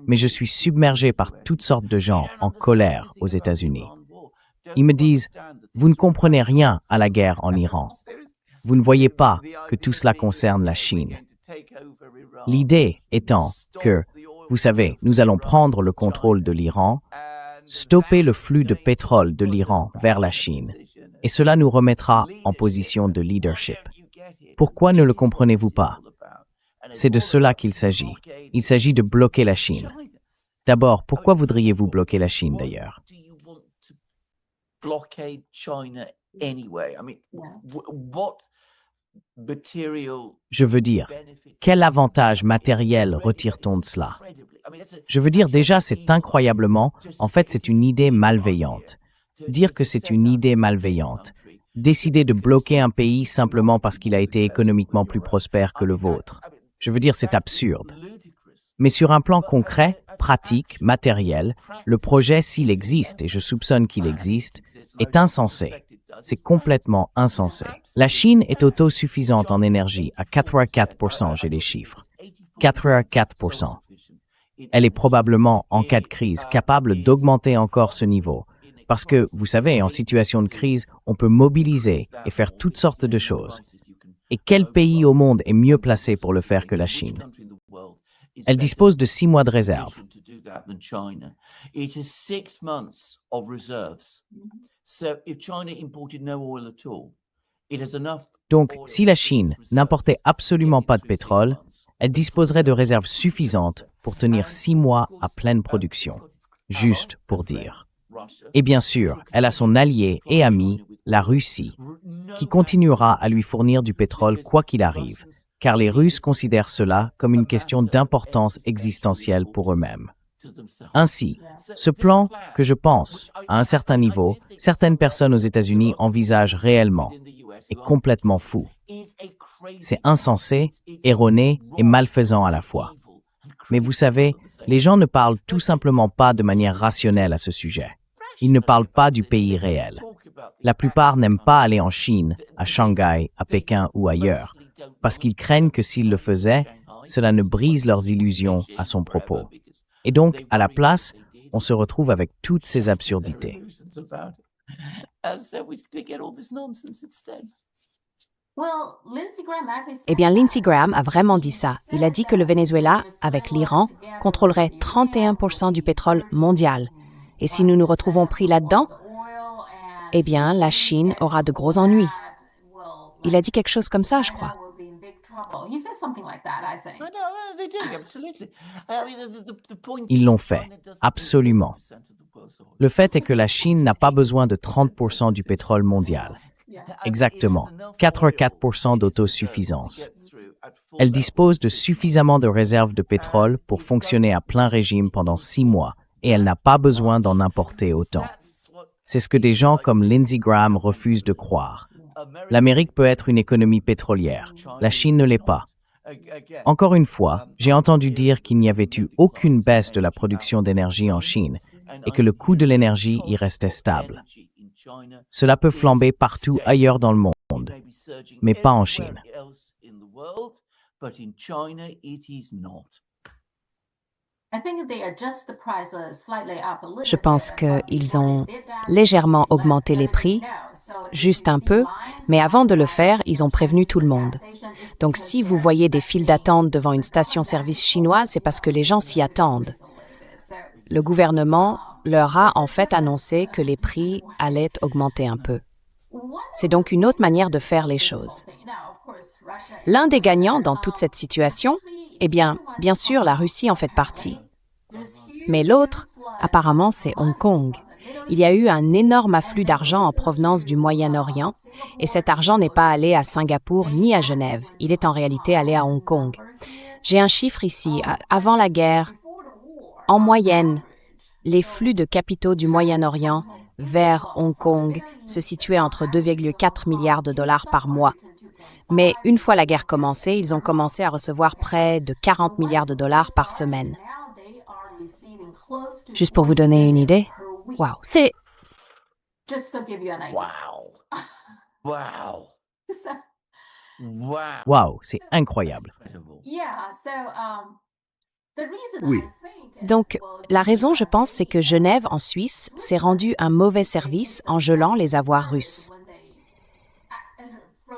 mais je suis submergé par toutes sortes de gens en colère aux États-Unis. Ils me disent, vous ne comprenez rien à la guerre en Iran. Vous ne voyez pas que tout cela concerne la Chine. L'idée étant que, vous savez, nous allons prendre le contrôle de l'Iran, stopper le flux de pétrole de l'Iran vers la Chine, et cela nous remettra en position de leadership. Pourquoi ne le comprenez-vous pas? C'est de cela qu'il s'agit. Il s'agit de bloquer la Chine. D'abord, pourquoi voudriez-vous bloquer la Chine d'ailleurs? Je veux dire, quel avantage matériel retire-t-on de cela? Je veux dire, déjà, c'est incroyablement, en fait, c'est une idée malveillante. Dire que c'est une idée malveillante. Décider de bloquer un pays simplement parce qu'il a été économiquement plus prospère que le vôtre. Je veux dire, c'est absurde. Mais sur un plan concret, pratique, matériel, le projet, s'il existe, et je soupçonne qu'il existe, est insensé. C'est complètement insensé. La Chine est autosuffisante en énergie à 84%, j'ai les chiffres. 84%. Elle est probablement, en cas de crise, capable d'augmenter encore ce niveau. Parce que, vous savez, en situation de crise, on peut mobiliser et faire toutes sortes de choses. Et quel pays au monde est mieux placé pour le faire que la Chine? Elle dispose de 6 mois de réserve. Donc, si la Chine n'importait absolument pas de pétrole, elle disposerait de réserves suffisantes pour tenir 6 mois à pleine production. Juste pour dire. Et bien sûr, elle a son allié et ami, la Russie, qui continuera à lui fournir du pétrole quoi qu'il arrive, car les Russes considèrent cela comme une question d'importance existentielle pour eux-mêmes. Ainsi, ce plan que je pense, à un certain niveau, certaines personnes aux États-Unis envisagent réellement, est complètement fou. C'est insensé, erroné et malfaisant à la fois. Mais vous savez, les gens ne parlent tout simplement pas de manière rationnelle à ce sujet. Ils ne parlent pas du pays réel. La plupart n'aiment pas aller en Chine, à Shanghai, à Pékin ou ailleurs, parce qu'ils craignent que s'ils le faisaient, cela ne brise leurs illusions à son propos. Et donc, à la place, on se retrouve avec toutes ces absurdités. Eh bien, Lindsey Graham a vraiment dit ça. Il a dit que le Venezuela, avec l'Iran, contrôlerait 31% du pétrole mondial. Et si nous nous retrouvons pris là-dedans, eh bien, la Chine aura de gros ennuis. Il a dit quelque chose comme ça, je crois. Ils l'ont fait, absolument. Le fait est que la Chine n'a pas besoin de 30% du pétrole mondial. Exactement, 84% d'autosuffisance. Elle dispose de suffisamment de réserves de pétrole pour fonctionner à plein régime pendant 6 mois, et elle n'a pas besoin d'en importer autant. C'est ce que des gens comme Lindsey Graham refusent de croire. L'Amérique peut être une économie pétrolière. La Chine ne l'est pas. Encore une fois, j'ai entendu dire qu'il n'y avait eu aucune baisse de la production d'énergie en Chine et que le coût de l'énergie y restait stable. Cela peut flamber partout ailleurs dans le monde, mais pas en Chine. Je pense qu'ils ont légèrement augmenté les prix, juste un peu, mais avant de le faire, ils ont prévenu tout le monde. Donc si vous voyez des files d'attente devant une station-service chinoise, c'est parce que les gens s'y attendent. Le gouvernement leur a en fait annoncé que les prix allaient augmenter un peu. C'est donc une autre manière de faire les choses. L'un des gagnants dans toute cette situation, eh bien sûr, la Russie en fait partie. Mais l'autre, apparemment, c'est Hong Kong. Il y a eu un énorme afflux d'argent en provenance du Moyen-Orient, et cet argent n'est pas allé à Singapour ni à Genève. Il est en réalité allé à Hong Kong. J'ai un chiffre ici. Avant la guerre, en moyenne, les flux de capitaux du Moyen-Orient vers Hong Kong se situaient entre 2,4 milliards de dollars par mois. Mais une fois la guerre commencée, ils ont commencé à recevoir près de 40 milliards de dollars par semaine. Juste pour vous donner une idée, wow, c'est... Just to give you an idea. Wow. Wow. Waouh, c'est incroyable. Yeah, so the reason Oui. I think Donc, la raison, je pense, c'est que Genève, en Suisse, s'est rendu un mauvais service en gelant les avoirs russes.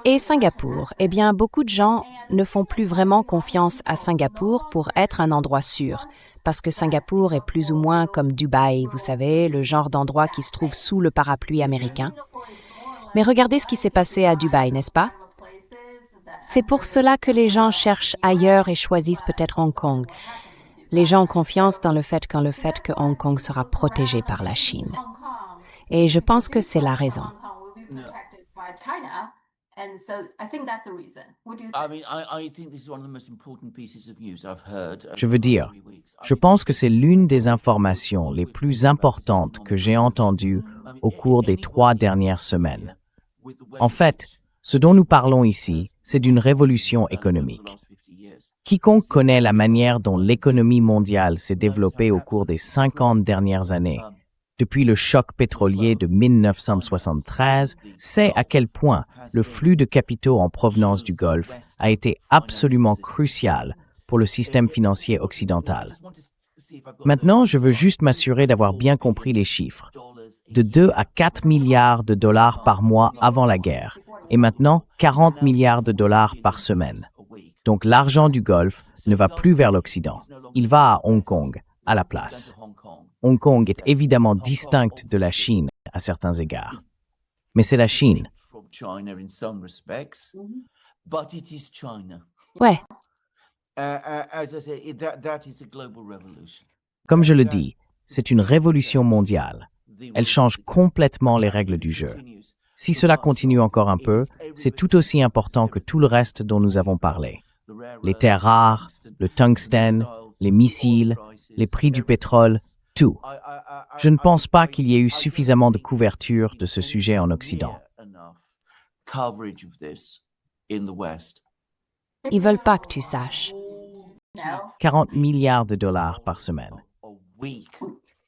Et Singapour, eh bien, beaucoup de gens ne font plus vraiment confiance à Singapour pour être un endroit sûr, parce que Singapour est plus ou moins comme Dubaï, vous savez, le genre d'endroit qui se trouve sous le parapluie américain. Mais regardez ce qui s'est passé à Dubaï, n'est-ce pas? C'est pour cela que les gens cherchent ailleurs et choisissent peut-être Hong Kong. Les gens ont confiance dans le fait que Hong Kong sera protégé par la Chine. Et je pense que c'est la raison. And so I think that's the reason. What do you I think? mean, I think this is one of the most important pieces of news I've heard. Je veux dire, je pense que c'est l'une des informations les plus importantes que j'ai entendues au cours des 3 dernières semaines. En fait, ce dont nous parlons ici, c'est d'une révolution économique. Quiconque connaît la manière dont l'économie mondiale s'est développée au cours des 50 dernières années, depuis le choc pétrolier de 1973, sait à quel point le flux de capitaux en provenance du Golfe a été absolument crucial pour le système financier occidental. Maintenant, je veux juste m'assurer d'avoir bien compris les chiffres. De 2 à 4 milliards de dollars par mois avant la guerre, et maintenant 40 milliards de dollars par semaine. Donc l'argent du Golfe ne va plus vers l'Occident. Il va à Hong Kong, à la place. Hong Kong est évidemment distincte de la Chine à certains égards. Mais c'est la Chine. Ouais, Comme je le dis, c'est une révolution mondiale. Elle change complètement les règles du jeu. Si cela continue encore un peu, c'est tout aussi important que tout le reste dont nous avons parlé. Les terres rares, le tungstène, les missiles, les prix du pétrole, tout. Je ne pense pas qu'il y ait eu suffisamment de couverture de ce sujet en Occident. ils veulent pas que tu saches. 40 milliards de dollars par semaine.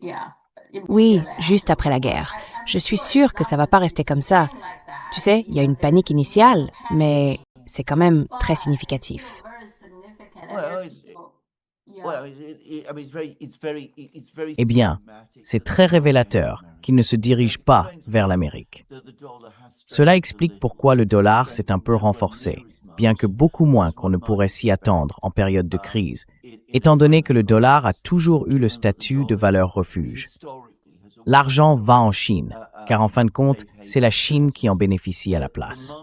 Yeah. Oui, juste après la guerre. Je suis sûre que ça va pas rester comme ça. Tu sais, il y a une panique initiale, mais c'est quand même très significatif. Eh bien, c'est très révélateur qu'il ne se dirige pas vers l'Amérique. Cela explique pourquoi le dollar s'est un peu renforcé, bien que beaucoup moins qu'on ne pourrait s'y attendre en période de crise, étant donné que le dollar a toujours eu le statut de valeur refuge. L'argent va en Chine, car en fin de compte, c'est la Chine qui en bénéficie à la place.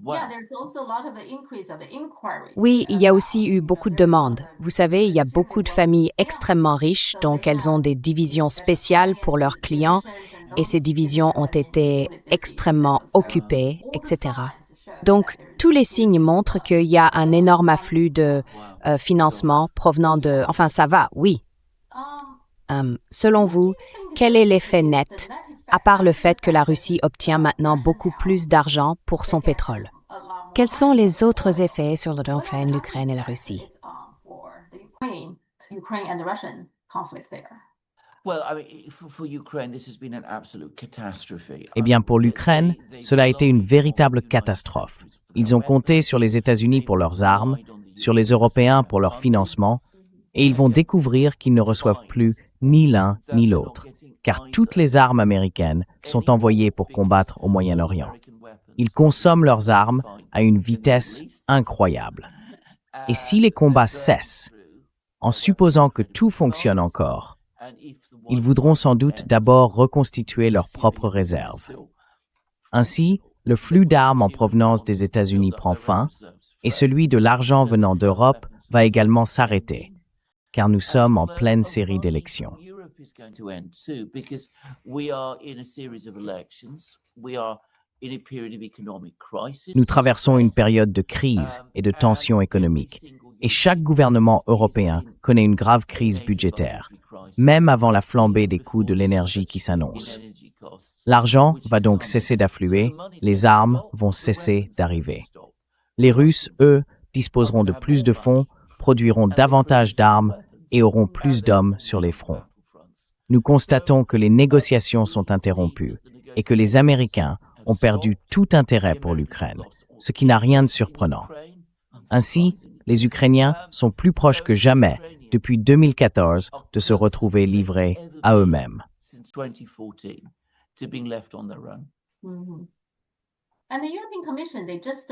Yeah, there's also a lot of increase of inquiries. Oui, il y a aussi eu beaucoup de demandes. Vous savez, il y a beaucoup de familles extrêmement riches, donc elles ont des divisions spéciales pour leurs clients, et ces divisions ont été extrêmement occupées, etc. Donc, tous les signes montrent qu'il y a un énorme afflux de financement provenant de... Enfin, ça va, oui. Selon vous, quel est l'effet net, à part le fait que la Russie obtient maintenant beaucoup plus d'argent pour son pétrole? Quels sont les autres effets sur l'Ukraine et la Russie? Ukraine and the Russian conflict there. Eh bien, pour l'Ukraine, cela a été une véritable catastrophe. Ils ont compté sur les États-Unis pour leurs armes, sur les Européens pour leur financement, et ils vont découvrir qu'ils ne reçoivent plus ni l'un ni l'autre, car toutes les armes américaines sont envoyées pour combattre au Moyen-Orient. Ils consomment leurs armes à une vitesse incroyable. Et si les combats cessent, en supposant que tout fonctionne encore, ils voudront sans doute d'abord reconstituer leurs propres réserves. Ainsi, le flux d'armes en provenance des États-Unis prend fin et celui de l'argent venant d'Europe va également s'arrêter, car nous sommes en pleine série d'élections. Nous traversons une période de crise et de tension économique, et chaque gouvernement européen connaît une grave crise budgétaire, même avant la flambée des coûts de l'énergie qui s'annonce. L'argent va donc cesser d'affluer, les armes vont cesser d'arriver. Les Russes, eux, disposeront de plus de fonds, produiront davantage d'armes et auront plus d'hommes sur les fronts. Nous constatons que les négociations sont interrompues et que les Américains ont perdu tout intérêt pour l'Ukraine, ce qui n'a rien de surprenant. Ainsi, les Ukrainiens sont plus proches que jamais, depuis 2014, de se retrouver livrés à eux-mêmes.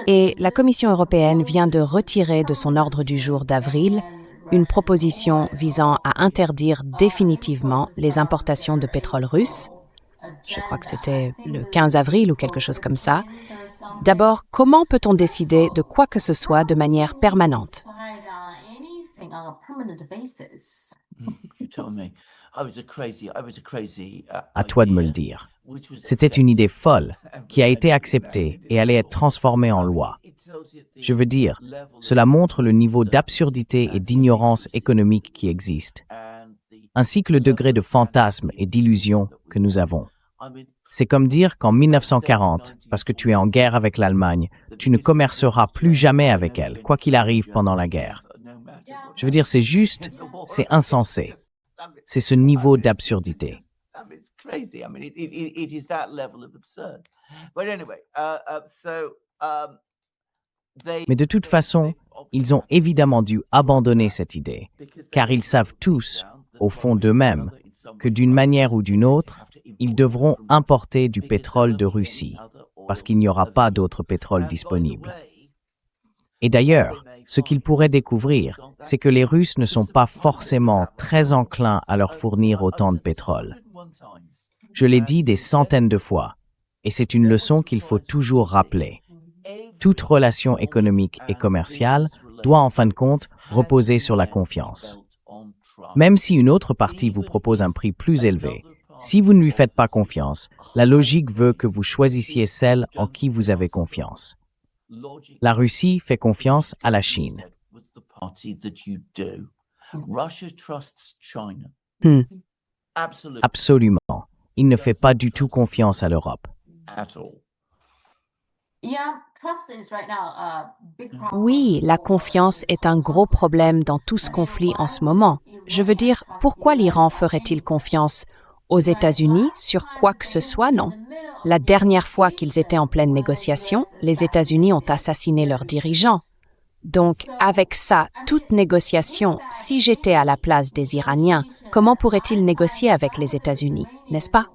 Et la Commission européenne vient de retirer de son ordre du jour d'avril une proposition visant à interdire définitivement les importations de pétrole russe. Je crois que c'était le 15 avril ou quelque chose comme ça. D'abord, comment peut-on décider de quoi que ce soit de manière permanente? À toi de me le dire. C'était une idée folle qui a été acceptée et allait être transformée en loi. Je veux dire, cela montre le niveau d'absurdité et d'ignorance économique qui existe, ainsi que le degré de fantasme et d'illusion que nous avons. C'est comme dire qu'en 1940, parce que tu es en guerre avec l'Allemagne, tu ne commerceras plus jamais avec elle, quoi qu'il arrive pendant la guerre. Je veux dire, c'est juste, c'est insensé. C'est ce niveau d'absurdité. Mais de toute façon, ils ont évidemment dû abandonner cette idée, car ils savent tous, au fond d'eux-mêmes, que d'une manière ou d'une autre, ils devront importer du pétrole de Russie, parce qu'il n'y aura pas d'autre pétrole disponible. Et d'ailleurs, ce qu'ils pourraient découvrir, c'est que les Russes ne sont pas forcément très enclins à leur fournir autant de pétrole. Je l'ai dit des centaines de fois, et c'est une leçon qu'il faut toujours rappeler. Toute relation économique et commerciale doit en fin de compte reposer sur la confiance. Même si une autre partie vous propose un prix plus élevé, si vous ne lui faites pas confiance, la logique veut que vous choisissiez celle en qui vous avez confiance. La Russie fait confiance à la Chine. Absolument. Il ne fait pas du tout confiance à l'Europe. Oui, la confiance est un gros problème dans tout ce conflit en ce moment. Je veux dire, pourquoi l'Iran ferait-il confiance aux États-Unis sur quoi que ce soit? Non. La dernière fois qu'ils étaient en pleine négociation, les États-Unis ont assassiné leurs dirigeants. Donc, avec ça, toute négociation, si j'étais à la place des Iraniens, comment pourraient-ils négocier avec les États-Unis, n'est-ce pas?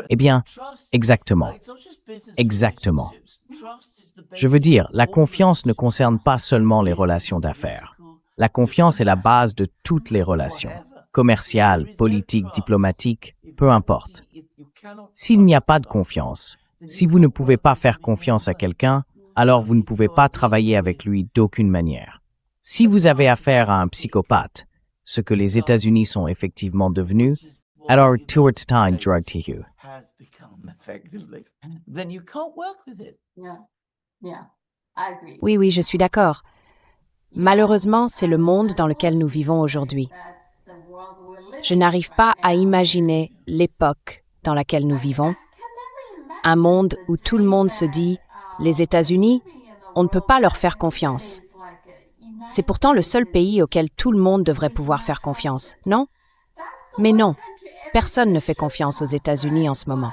Eh bien, exactement. Exactement. Je veux dire, la confiance ne concerne pas seulement les relations d'affaires. La confiance est la base de toutes les relations, commerciales, politiques, diplomatiques, peu importe. S'il n'y a pas de confiance, si vous ne pouvez pas faire confiance à quelqu'un, alors vous ne pouvez pas travailler avec lui d'aucune manière. Si vous avez affaire à un psychopathe, ce que les États-Unis sont effectivement devenus, alors tout est time drug to you. Oui, je suis d'accord. Malheureusement, c'est le monde dans lequel nous vivons aujourd'hui. Je n'arrive pas à imaginer l'époque dans laquelle nous vivons. Un monde où tout le monde se dit « les États-Unis, on ne peut pas leur faire confiance ». C'est pourtant le seul pays auquel tout le monde devrait pouvoir faire confiance, non? Mais non, personne ne fait confiance aux États-Unis en ce moment.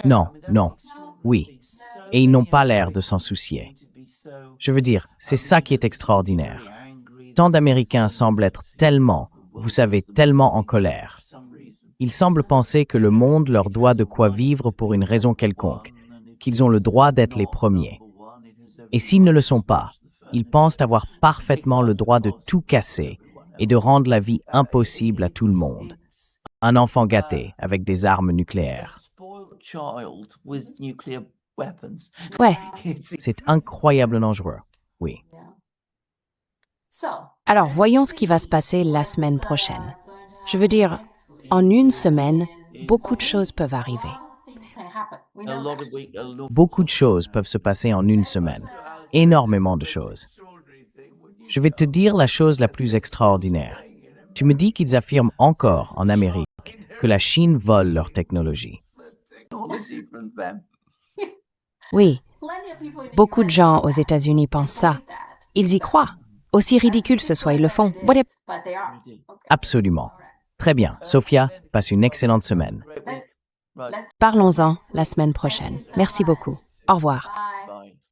Non, oui. Et ils n'ont pas l'air de s'en soucier. Je veux dire, c'est ça qui est extraordinaire. Tant d'Américains semblent être tellement, vous savez, tellement en colère. Ils semblent penser que le monde leur doit de quoi vivre pour une raison quelconque, qu'ils ont le droit d'être les premiers. Et s'ils ne le sont pas, ils pensent avoir parfaitement le droit de tout casser et de rendre la vie impossible à tout le monde. Un enfant gâté avec des armes nucléaires. Ouais. C'est incroyablement dangereux, oui. Alors, voyons ce qui va se passer la semaine prochaine. Je veux dire, en une semaine, beaucoup de choses peuvent arriver. Beaucoup de choses peuvent se passer en une semaine. Énormément de choses. Je vais te dire la chose la plus extraordinaire. Tu me dis qu'ils affirment encore en Amérique que la Chine vole leur technologie. Oui, beaucoup de gens aux États-Unis pensent ça. Ils y croient. Aussi ridicule ce soit, ils le font. Absolument. Très bien. Sophia, passe une excellente semaine. Parlons-en la semaine prochaine. Merci beaucoup. Au revoir.